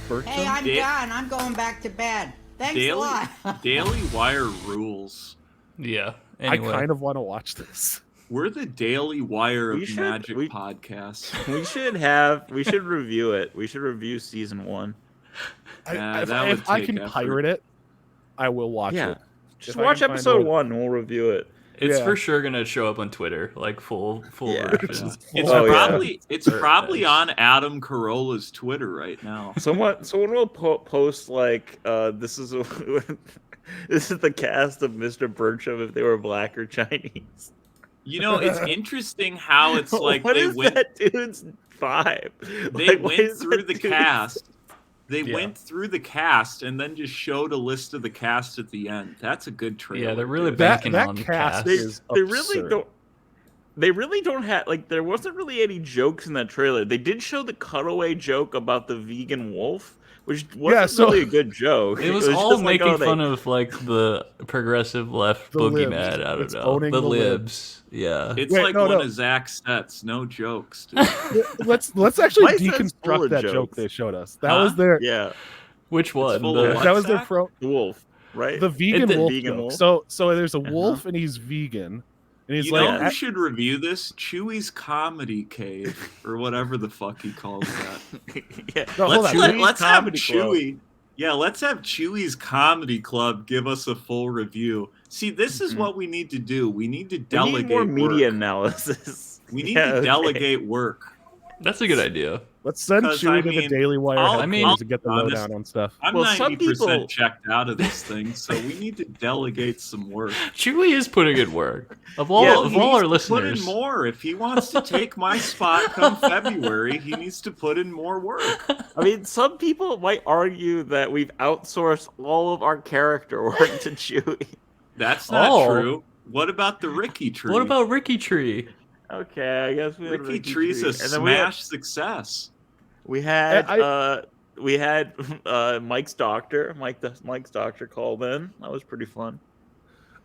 Bertram. Hey, I'm Da- done. I'm going back to bed. Thanks a lot. Daily Wire rules. Yeah. I Anyway. kind of want to watch this. We're the Daily Wire We of should- magic we- podcasts. We should review it. We should review season 1. Yeah, if that would I take can effort. pirate it, I will watch Yeah. it. Just If I watch can find episode a- 1 and we'll review it. It's Yeah. for sure gonna show up on Twitter, like full Yeah. version. It's Oh, yeah. probably on Adam Carolla's Twitter right now. Someone will post like this is this is the cast of Mr. Bertram if they were black or Chinese. You know, it's interesting how it's like what they is went that dude's vibe? they Like, what went is through that the dude's- cast. They Yeah. went through the cast and then just showed a list of the cast at the end. That's a good trailer. Yeah, they're really dude. banking that on cast cast. is They really absurd. don't. They really don't have like. There wasn't really any jokes in that trailer. They did show the cutaway joke about the vegan wolf, which wasn't so- really a good joke. It was just all like, making oh, they- fun of like the progressive left The libs. boogeyman. I don't It's know. owning The the libs. Yeah. It's Wait, like no, one no. of Zach's sets. No jokes, dude. Let's actually My sense full deconstruct of that joke jokes. they showed us. That Huh? was their Yeah, Which one? full of The- what? that was their Zach? pro. the wolf, right? The vegan the wolf. vegan joke. wolf? So there's a wolf and he's vegan, and he's You like, know who I- should review this? Chewy's Comedy Cave, or whatever the fuck he calls that. yeah. No, hold on. Let's have Comedy Club. Chewy. Yeah, let's have Chewy's Comedy Club give us a full review. See, this is what we need to do. We need to We delegate need more media work. analysis. We need Yeah, to okay. delegate work. That's a good idea. Let's send 'Cause, Chewie I to the mean, Daily Wire I'll- headquarters I'll to get the be honest, lowdown on stuff. I'm Well, some 90% people- checked out of this thing, so we need to delegate some work. Chewie is putting in work. Of all, Yeah, of He all our needs to put listeners. in more. If he wants to take my spot come February, he needs to put in more work. I mean, some people might argue that we've outsourced all of our character work to Chewie. That's not Oh. true. What about the Ricky tree? What about Ricky Tree? Okay, I guess we had Ricky Tree's a and then we had smash success. we had I- Mike's doctor. Mike's doctor called in. That was pretty fun.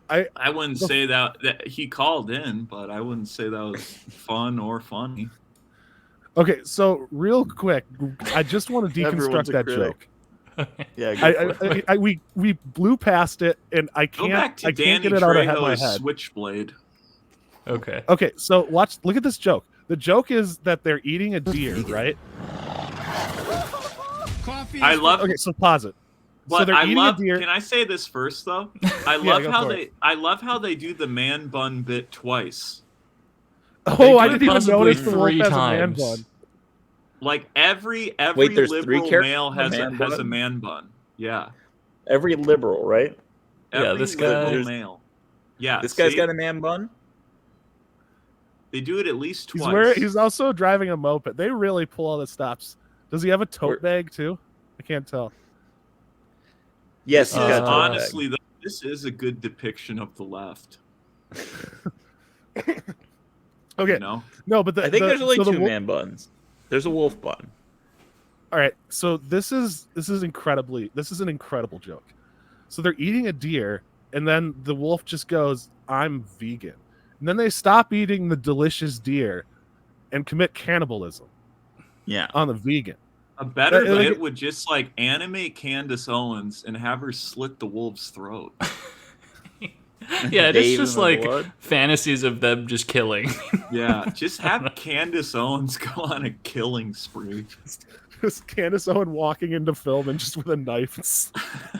I wouldn't say that he called in, but I wouldn't say that was fun or funny. Okay, so real quick, I just want to Everyone's deconstruct a that critic. joke. Yeah, go for it. We blew past it, and I Go back can't to get Danny it out of my Trejo's head. Switchblade. Okay. Okay, so look at this joke. The joke is that they're eating a deer, right? Coffee. I love. Okay, so pause it. So But they're I eating love. a deer. Can I say this first though? I love go how for they. I love how they do the man bun bit twice. Oh, I do it didn't even possibly notice the wolf 3 has a man times. bun. Like every Wait, there's 3 liberal characters male with a has man has a bun? man bun. Yeah. Every liberal, right? Yeah, Every this guy- liberal There's- male. Yeah. This guy's see? got a man bun. They do it at least He's twice. he's also driving a moped. They really pull all the stops. Does he have a tote bag too? I can't tell. Yes, he's got a tote bag. honestly, though, this is a good depiction of the left. Okay, You know? no, but I think there's only so the 2 wolf- man buns. There's a wolf bun. All right, so this is an incredible joke. So they're eating a deer, and then the wolf just goes, "I'm vegan," and then they stop eating the delicious deer, and commit cannibalism Yeah. on the vegan. A better Like- bit would just like animate Candace Owens and have her slit the wolf's throat. Yeah, it's Bathe just in the like blood. fantasies of them just killing. Yeah, just have Candace Owens go on a killing spree. Just Candace Owen walking into film and just with a knife.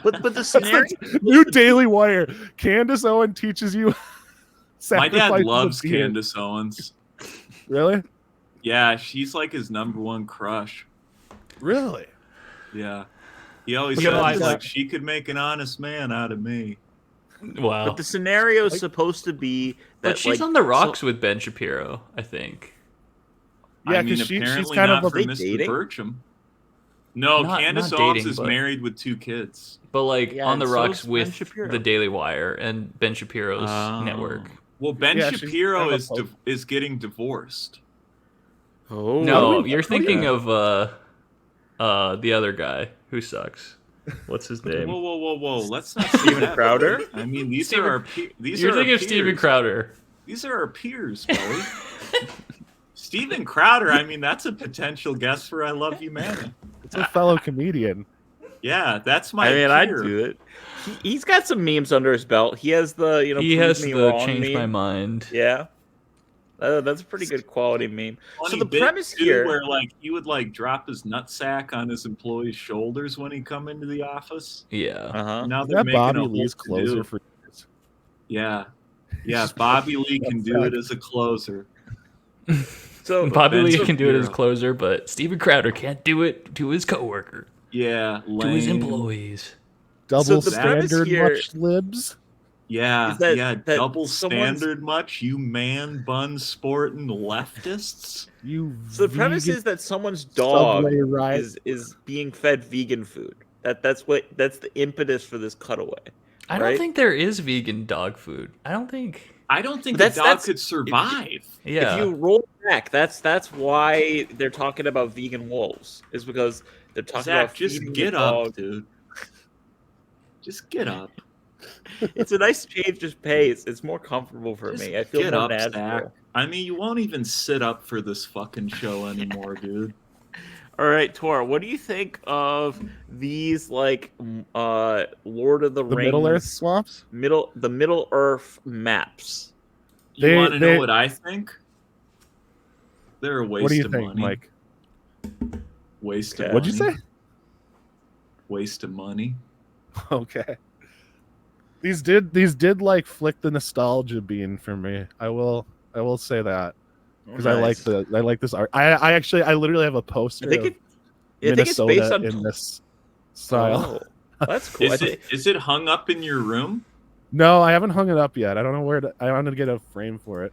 But the That's scenario. like new Daily Wire. Candace Owen teaches you. My dad sacrifices loves of deer. Candace Owens. Really? Yeah, she's like his #1 crush. Really? Yeah. He always Look at says all that. like she could make an honest man out of me. Wow. But the scenario is supposed to be that But she's like, on the rocks with Ben Shapiro, I think. Yeah, I mean, 'cause she's apparently kind not of for They Mr. dating? Bircham. No, Not Candace dating, Owens is but- married with 2 kids. But like Yeah, on the and so rocks is Ben with Shapiro. the Daily Wire and Ben Shapiro's Oh. network. Well, Ben Yeah, she's Shapiro kind of is a pope. is getting divorced. Oh, No, we- you're oh, thinking yeah. of the other guy who sucks. What's his name? Whoa! Let's not say Steven that, Crowder? buddy. I mean, these Steven- are our these You're are our thinking of Steven peers. Crowder. These are our peers, buddy. Steven Crowder. I mean, that's a potential guest for I Love You Man. It's a fellow comedian. Yeah, that's my. I mean, I'd peer. do it. He's got some memes under his belt. He has the He prove has me the wrong change meme. my mind. Yeah, that's a pretty good quality meme. So Funny the bit, premise too, here, where like he would like drop his nutsack on his employees' shoulders when he come into the office. Yeah. uh-huh. Now Is they're that making Bobby a whole Lee's closer to-do. for years? Yeah, Bobby Lee can do it as a closer. So Bobby Ben Lee can do it as Shapiro. closer, but Steven Crowder can't do it to his coworker, Yeah, to his lame. employees. Double the premise standard here- much libs? Yeah, Is that- yeah, that double someone's- standard much, you man bun sporting leftists. You So the premise vegan is that someone's dog Subway ride. is being fed vegan food. That's the impetus for this cutaway. I don't Right? think there is vegan dog food. I don't think. I don't think But the dog that's- could survive. Yeah. If you roll back, that's why they're talking about vegan wolves. Is because they're talking Zach, about just feeding get the up, dog. dude. Just get up. It's a nice change of pace. It's more comfortable for Just me. I feel get more up, natural. Zach. I mean, you won't even sit up for this fucking show anymore, dude. All right, Tor, what do you think of these like Lord of the The Rings Middle Earth swamps? the Middle Earth maps? You They- want to they- know what I think? They're a waste What do you of think, money. Mike? Waste Okay. of What'd you money. say? Waste of money. Okay. These did like flick the nostalgia bean for me. I will say that. because I like this art. I literally have a poster. I think Minnesota it's based on in this style. Oh, that's cool. Is it hung up in your room? No, I haven't hung it up yet. I don't know where to. I wanted to get a frame for it.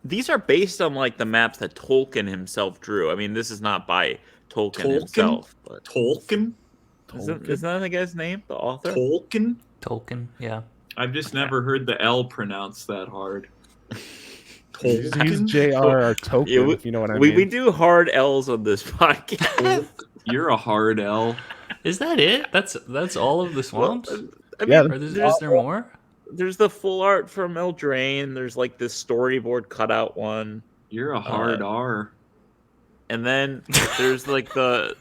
These are based on like the maps that Tolkien himself drew. I mean, this is not by Tolkien himself. But... Tolkien? Isn't that the guy's name? The author? Tolkien, yeah. I've just never heard the L pronounced that hard. He's J.R.R. Tolkien, yeah, if you know what I mean. We do hard L's on this podcast. You're a hard L. Is that it? That's all of the swamps? Well, I mean, is there more? There's the full art from Eldraine. There's like this storyboard cutout one. You're a hard R. And then there's like the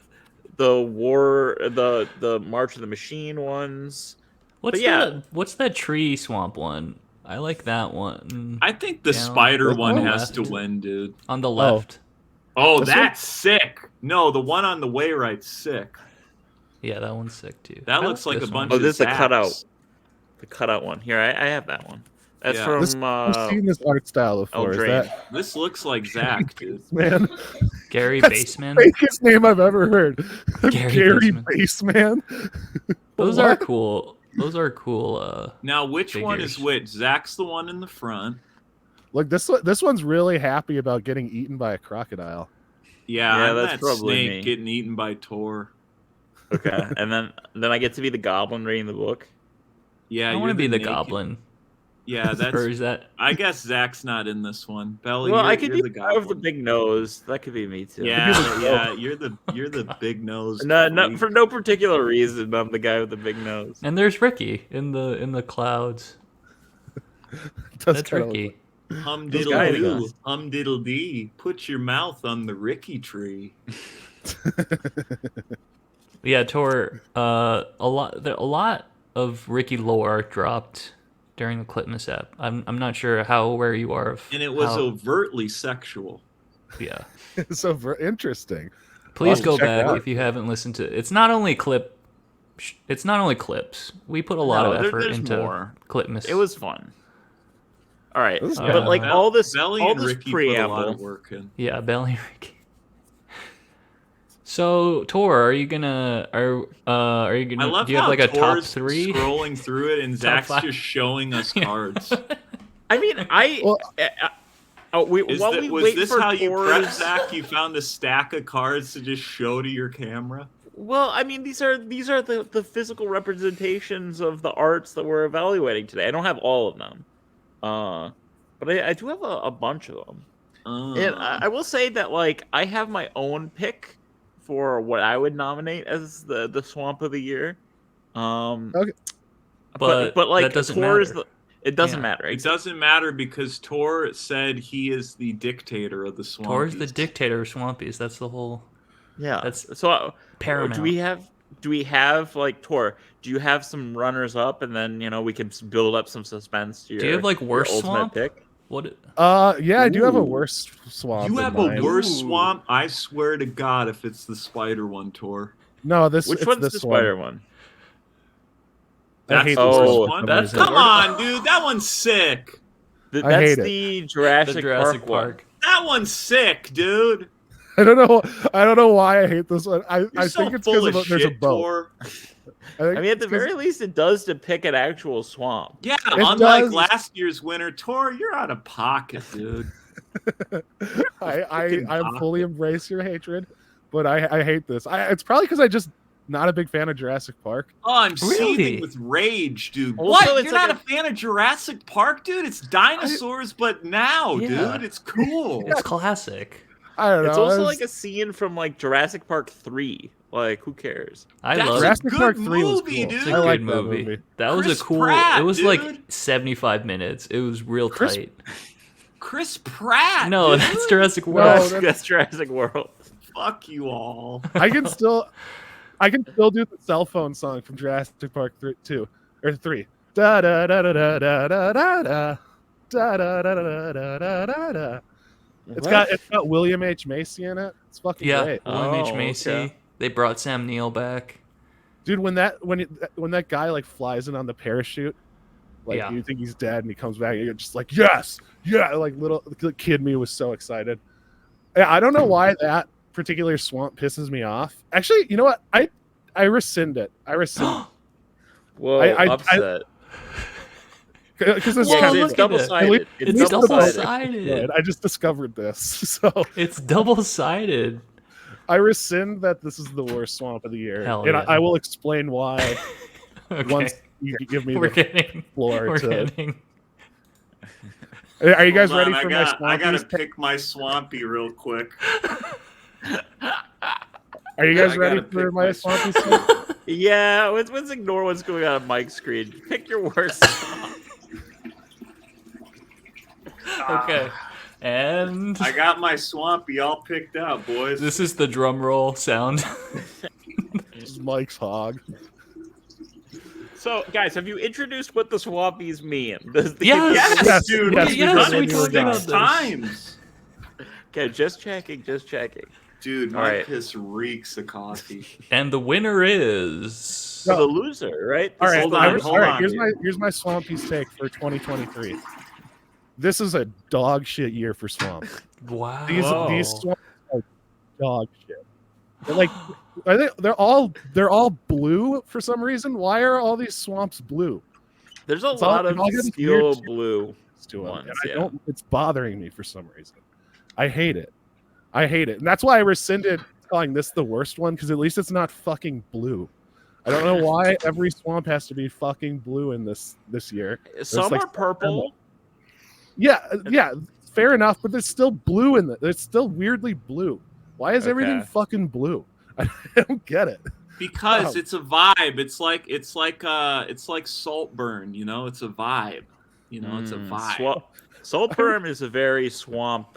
March of the Machine ones. What's that tree swamp one? I like that one. I think the spider one has to win, dude. On the left. Oh, that's sick. No, the one on the way right's sick. Yeah, that one's sick too. That looks like a bunch of this is the Zacks. cutout. The cutout one. Here, I have that one. That's from I've seen this art style before. This looks like Zach, dude. Man. Gary That's Baseman. The fakest name I've ever heard. Gary Baseman. Those are cool. Those are cool. Now, which one figures. is which? Zach's the one in the front. Look, this one's really happy about getting eaten by a crocodile. Yeah, I'm that's that probably snake me. getting eaten by Tor. Okay, and then I get to be the goblin reading the book. Yeah, I want to be the goblin. Yeah, that's. Or is that? I guess Zach's not in this one. Belly, Well, you're, I could be the the guy with the goblin. big nose. That could be me too. Yeah, you're the big nose. No, for no particular reason. I'm the guy with the big nose. And there's Ricky in the clouds. That's Ricky. Hum Those diddle guys doo, go. hum diddle dee. Put your mouth on the Ricky tree. Yeah, Tor. A lot of Ricky lore dropped during the clip mishap. I'm not sure where you are. And it was overtly sexual. Yeah. It's so interesting. Please I'll go check it back out. if you haven't listened to it. It's not only clips. We put a lot of effort there's into more. clip miss. It was fun. All right, This is but like all this Belly all and this Ricky put a lot of preamble. work in. Yeah, Belly Ricky. So Tor, are you gonna I love do you have how like a top Tor's 3? scrolling through it and Zach's 5? just showing us cards. I mean, Was wait this for how you prep, Tor's- Zach? You found a stack of cards to just show to your camera? Well, I mean, these are the physical representations of the arts that we're evaluating today. I don't have all of them, but I do have a bunch of them. And I will say that like I have my own pick for what I would nominate as the swamp of the year. Okay. But like that doesn't Tor is matter. it doesn't matter. It doesn't matter because Tor said he is the dictator of the Swampies. Tor's the dictator of Swampies. That's the whole. Yeah. That's so paramount. Do we have like Tor? Do you have some runners up, and then we can build up some suspense to your. Do you have like your worst ultimate swamp? pick? What? Yeah, I do have a Ooh. worse swamp. You than have mine. a worse swamp? I swear to God, if it's the spider one, Tor. No, Which it's one's this the spider one. one? I That's hate the this worst one. one. That's Come on, dude. That one's sick. I That's hate it. the Jurassic, Jurassic Park one. Park. That one's sick, dude. I don't know why I hate this one. I You're so think it's full because of there's a shit, boat. Tor. I mean, at the very least, it does depict an actual swamp. Yeah, It unlike does. last year's winner, Tor, you're out of pocket, dude. I fully embrace your hatred, but I hate this. It's probably because I just not a big fan of Jurassic Park. Oh, I'm Really? seething with rage, dude. Also, What? it's You're like not a fan of Jurassic Park, dude? It's dinosaurs, but now, Yeah. dude. It's cool. It's classic. I don't know. It's also it's- like a scene from like Jurassic Park 3. Like, who cares? I That's love it. Jurassic good Park 3 was movie, cool. dude. It's I a like good that movie. movie. That was Chris a cool. Pratt, it was like dude. 75 minutes. It was real Chris- tight. Chris Pratt. No, dude. that's Jurassic No, World. That's Jurassic World. Fuck you all. I can still do the cell phone song from Jurassic Park 2 or 3. Da da da da da da da da da da da da da da da da. It's got William H. Macy in it. It's fucking Yeah, great, William H. Oh, Macy. okay. They brought Sam Neill back. dude. When that guy like flies in on the parachute, Like you think he's dead, and he comes back, and you're just like, yes, yeah, like little kid me was so excited. Yeah, I don't know why that particular swamp pisses me off. Actually, you know what? I rescind it. I rescind. Whoa, upset. Because it's double-sided. It's double-sided. I just discovered this, so it's double-sided. I rescind that this is the worst swamp of the year, and I will explain why once you give me the floor. Are you guys ready for my Swampies? I gotta pick my Swampy real quick. Are you guys ready for my Swampies? Yeah, let's ignore what's going on Mike's screen. Pick your worst swamp. Okay. And I got my Swampy all picked out, boys. This is the drum roll sound. This is Mike's hog. So, guys, have you introduced what the Swampies mean? Yes, dude. Yes, we talked about this. Times. Okay, just checking. Dude, my piss reeks of coffee. And the winner is the loser, right? All right, hold on. Here's my Swampies take for 2023. This is a dog shit year for Swamp. Wow. These Swamps are dog shit. They're all blue for some reason. Why are all these swamps blue? There's a lot of steel blue ones. It's bothering me for some reason. I hate it. And that's why I rescinded calling this the worst one, because at least it's not fucking blue. I don't know why every swamp has to be fucking blue in this year. Some are purple. Yeah, fair enough, but there's still blue in it. It's still weirdly blue. Why is everything fucking blue? I don't get it. Because it's a vibe. It's like Saltburn, you know? It's a vibe. You know, it's a vibe. Saltburn is a very swampy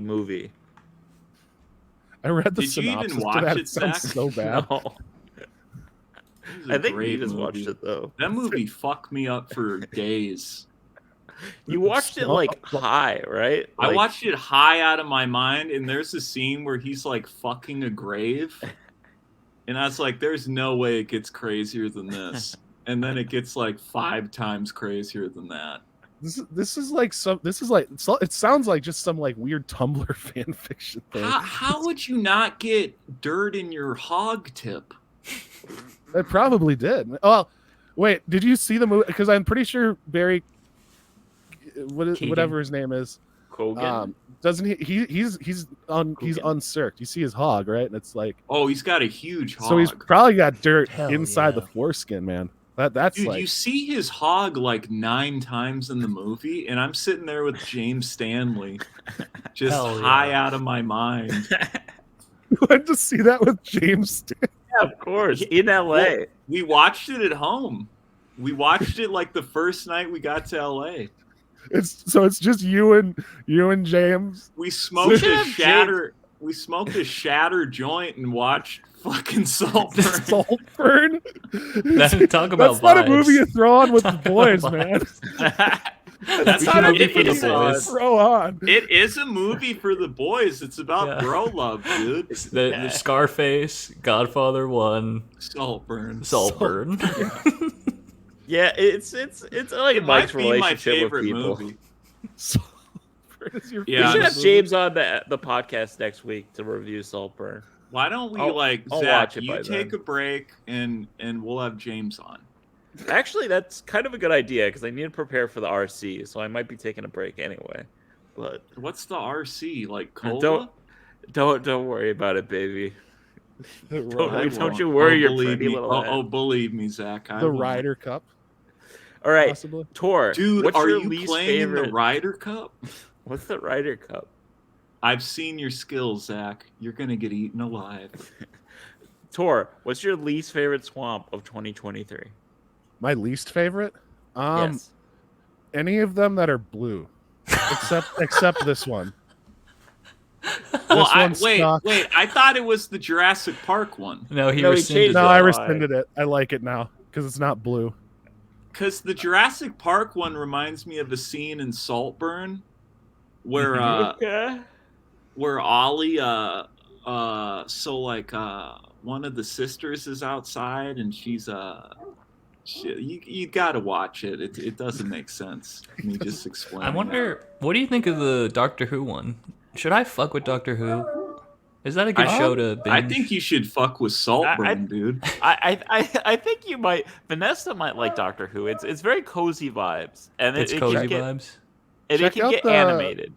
movie. I read the Did you synopsis even to watch that. it, It sounds Zach? so bad. No. I think you just watched it though. That movie fucked me up for days. You watched it like high, right? I watched it high out of my mind, and there's a scene where he's like fucking a grave, and I was like, "There's no way it gets crazier than this." And then it gets like 5 times crazier than that. This is like it sounds like just some like weird Tumblr fan fiction thing. How would you not get dirt in your hog tip? It probably did. Well, wait, did you see the movie? Because I'm pretty sure Barry, whatever his name is, Kagan. Doesn't he's uncirced. You see his hog, right? And it's like, oh, he's got a huge hog. So he's probably got dirt inside the foreskin, man. That's dude, like, you see his hog like 9 times in the movie, and I'm sitting there with James Stanley, just high out of my mind. You went to see that with James Stanley? Yeah, of course, in LA. Well, we watched it at home. We watched it like the first night we got to LA. It's just you and James. We smoked a shatter. We smoked a shatter joint and watched fucking Saltburn. Saltburn. Talk about that's not a movie you throw on with the boys, man. That's not a movie for the boys. Throw on. It is a movie for the boys. It's about bro love, dude. The Scarface, Godfather 1, Saltburn. Yeah, it's like Mike's relationship with people. Movie. We should have James on the podcast next week to review Saltburn. Why don't we I'll Zach? watch it You take a break and we'll have James on. Actually, that's kind of a good idea because I need to prepare for the RC, so I might be taking a break anyway. But what's the RC like? Cola? Don't worry about it, baby. Don't you worry your pretty little head. Oh, believe me, Zach. The Ryder Cup. All right, possibly. Tor. Dude, what's are your you least playing favorite? in the Ryder Cup? What's the Ryder Cup? I've seen your skills, Zach. You're gonna get eaten alive. Tor, what's your least favorite swamp of 2023? My least favorite? Yes. Any of them that are blue, except this one. Well, wait. I thought it was the Jurassic Park one. No, he rescinded it. No, I rescinded it. I like it now because it's not blue. Because the Jurassic Park one reminds me of a scene in Saltburn where where Ollie one of the sisters is outside and she's Shit, you gotta watch it. It doesn't make sense. Me just explain. I wonder, what do you think of the Doctor Who one? Should I fuck with Doctor Who? Is that a good show to binge? I think you should fuck with Saltburn, dude. I think you might. Vanessa might like Doctor Who. It's very cozy vibes, and it's cozy vibes. And it can get animated.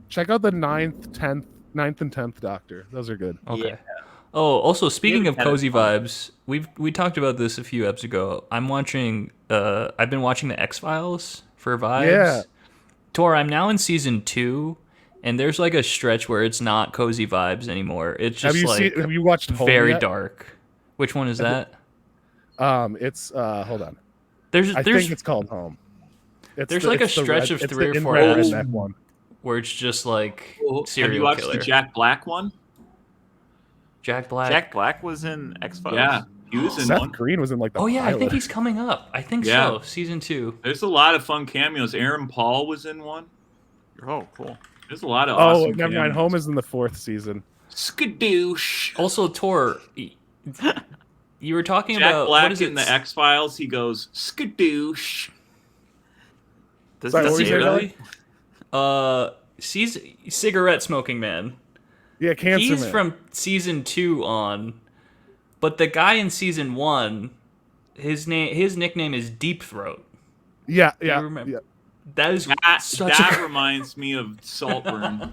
Check out the 9th and 10th Doctor. Those are good. Okay. Yeah. Oh, also speaking of cozy vibes, we talked about this a few episodes ago. I've been watching the X-Files for vibes. Yeah. Tor, I'm now in season 2, and there's like a stretch where it's not cozy vibes anymore. It's just have you watched Home very yet? dark. Which one is that? It's hold on. I think it's called Home. There's like a stretch of 3 or 4 episodes where it's just like serial Have you watched killer. the Jack Black one? Jack Black. Jack Black was in X-Files. Yeah, he was in Seth one. Green was in like the yeah, pilot. I think he's coming up. I think so. Season 2. There's a lot of fun cameos. Aaron Paul was in one. Oh, cool. There's a lot of awesome never mind. cameos. Home is in the 4th season. Skadoosh. Also, Tor, you were talking Jack about Black what is in it? the X-Files. He goes skadoosh. Sorry, what were you saying? Cigarette smoking man. Yeah, Cancer He's Man. from season 2 on, but the guy in season 1, his nickname is Deep Throat. Yeah, Do you remember? yeah. That is that reminds me of Saltburn.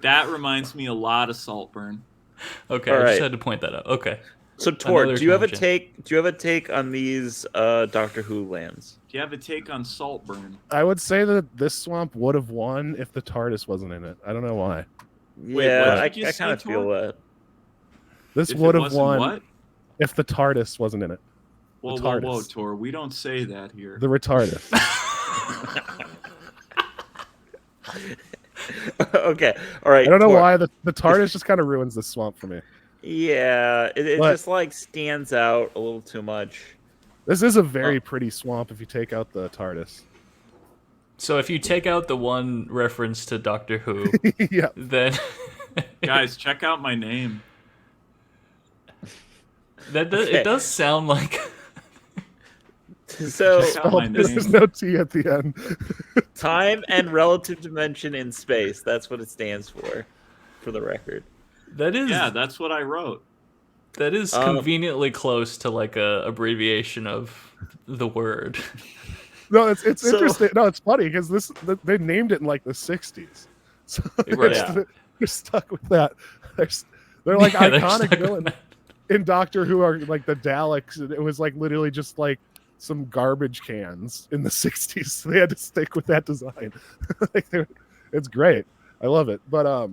That reminds me a lot of Saltburn. Okay, All I right. just had to point that out. Okay. So Tor, Another do you have a tangent. take? Do you have a take on these Doctor Who lands? Do you have a take on Saltburn? I would say that this swamp would have won if the TARDIS wasn't in it. I don't know why. Wait, Yeah, what I did you say, kind of feel Tor? that. This If it would have wasn't won what? if the TARDIS wasn't in it. Whoa, The whoa, TARDIS. whoa, Tor. We don't say that here. The retardus. Okay, all right. I don't know Tor. why the TARDIS just kind of ruins this swamp for me. Yeah, it But- just like stands out a little too much. This is a very pretty swamp if you take out the TARDIS. So if you take out the one reference to Doctor Who, Yeah. then Guys, check out my name. it does sound like So Check out my There's name. no T at the end. time and relative dimension in space. That's what it stands for the record. that is Yeah, that's what I wrote. that is conveniently close to like a abbreviation of the word. No, it's So- interesting. No, it's funny because they named it in like the 60s. So Right. they're stuck with that. They're like Yeah, they're iconic stuck with villains in Doctor Who are like the Daleks. And it was like literally just like some garbage cans in the 60s. So they had to stick with that design. It's great. I love it. But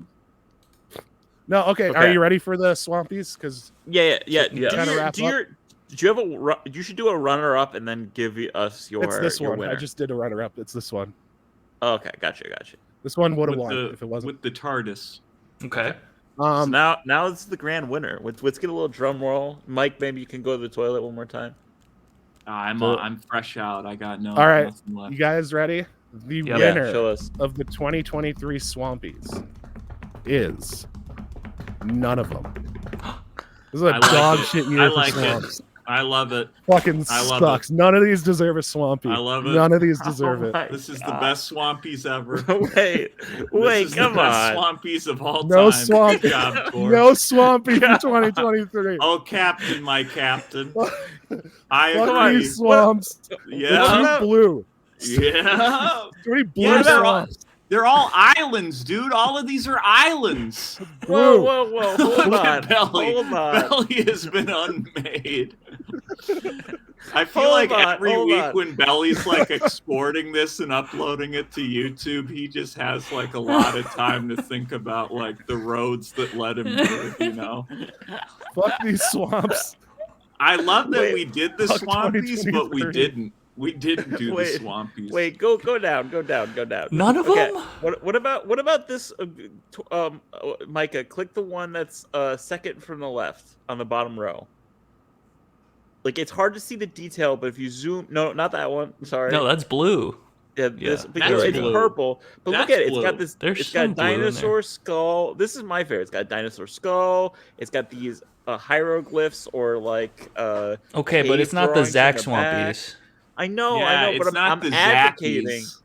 no, okay. Are Okay. you ready for the Swampies? Because Yeah. kinda wrap up. Do you have you should do a runner up and then give us your. it's this your one. Winner. I just did a runner up. It's this one. Okay, gotcha. This one would have With won the, if it wasn't. with the TARDIS. Okay. So now it's the grand winner. Let's get a little drum roll. Mike, maybe you can go to the toilet one more time. I'm fresh out. I got no. All right, nothing left. you guys ready? The Yeah. winner show us. of the 2023 Swampies is none of them. This is a I like dog it. shit year I for like swamps. it. I love it. Fucking I love sucks. None of these deserve a Swampy. I love it. None of these deserve it. my This is the God. best Swampies ever. Wait, This is come the best on. Swampies of all No time. swamp. Good job, Tor. No Swampy for 2023. Oh, Captain, my Captain. I Fuck agree. these swamps. Yeah. Too blue. Yeah. Too many blue Yeah, swamps. they're all islands, dude. All of these are islands. Whoa, Blue. whoa, hold Look on, at Belly. hold on. Belly has been unmade. I feel Hold like on, every hold week on. when Belly's like exporting this and uploading it to YouTube, he just has like a lot of time to think about like the roads that led him to it, you know? Fuck these swamps. I love that Wait, we did the fuck Swampies, but we 2023. didn't. We didn't do Wait, the Swampies. Wait, go down. None of Okay, them? What about this? Micah, click the one that's second from the left on the bottom row. Like it's hard to see the detail, but if you zoom, no, not that one. Sorry. No, that's blue. Yeah, this Yeah. because That's it's blue. purple. But look That's at it. It's blue. got this. There's It's got a some blue in there. dinosaur skull. This is my favorite. It's got a dinosaur skull. It's got these hieroglyphs or like Okay, but cave it's not the drawings Zach in the back. Swampies. I know, Yeah, but it's not I'm the advocating. Zackies.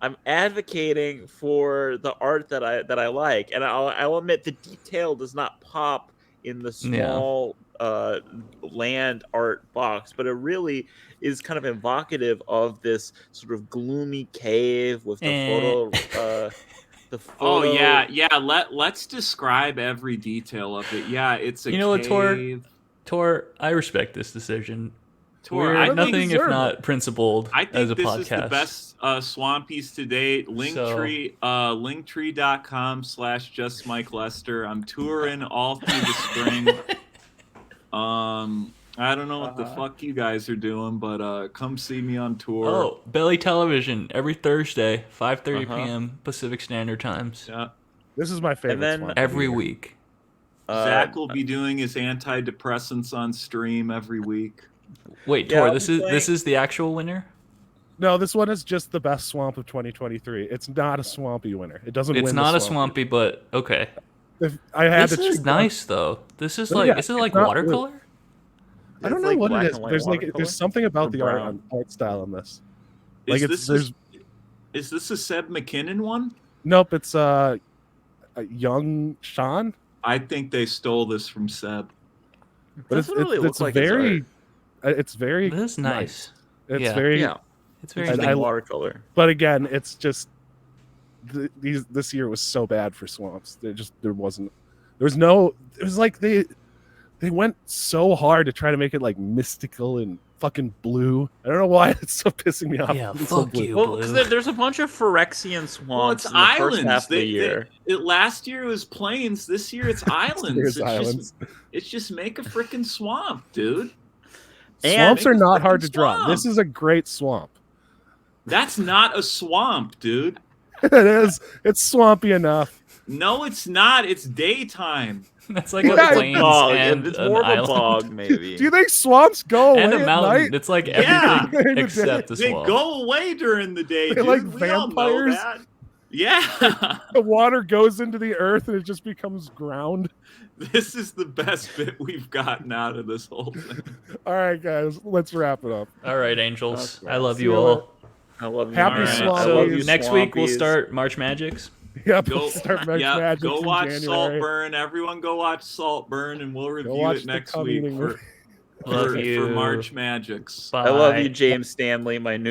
I'm advocating for the art that I like, and I'll admit the detail does not pop in the small land art box, but it really is kind of evocative of this sort of gloomy cave with the photo. The photo. Oh yeah. Let's describe every detail of it. Yeah, it's a You know what, cave. Tor, I respect this decision. Tor, We're I think nothing if not principled I as think a this podcast. is the best Swampies to date. Linktree, linktree.com/justmikellester. I'm touring all through the spring. I don't know what the fuck you guys are doing, but come see me on tour. Oh, Belly Television every Thursday, 5:30 p.m. Pacific Standard Times. Yeah. This is my favorite. And then Swamp Every of the year. week. Zach will be doing his antidepressants on stream every week. Wait, Yeah, Tor, I'll this be is the actual winner? No, this one is just the best swamp of 2023. It's not a swampy winner. It doesn't. It's win not the a swampy, but okay. If I had This to is choose nice though. This is But like yeah, is it it's like not watercolor? I don't It's know like what black it is. and white There's watercolor? there's something about Or the brown? art style in this. Is Like this is this a Seb McKinnon one? Nope, it's a young Sean. I think they stole this from Seb. But Doesn't really look like very it's very This is nice. It's Yeah. very Yeah, It's very interesting I- watercolor. but again, it's just this year was so bad for swamps. There was no. It was like they went so hard to try to make it like mystical and fucking blue. I don't know why it's so pissing me off. Yeah, It's so fuck blue. you. Well, because there's a bunch of Phyrexian swamps Well, it's in the first islands. half of the year. Last year it was plains. This year it's islands. There's islands. It's just make a freaking swamp, dude. Swamps are Make a not hard frickin' to draw. swamp. This is a great swamp. That's not a swamp, dude. It is. It's swampy enough. No, it's not. It's daytime. That's like Yeah, a it's plains Bog, and it's an more of a island. bog, maybe. Do you think swamps go away And a at mountain. night? It's like Yeah. everything except the They swamp. go away during the day, They're dude. like We all know vampires. that. Yeah. The water goes into the earth and it just becomes ground. This is the best bit we've gotten out of this whole thing. All right, guys, let's wrap it up. All right, angels. Okay. I love See you you all. I love you. Happy All right. Swampies. So I love you, next week we'll Swampies. start March Magics. Yep, Go, let's start March yeah, Magic go in watch January. Saltburn. Everyone go watch Saltburn, and we'll Go review watch it the next cum week eating for, Love for you. March Magics. Bye. I love you, James Stanley, my new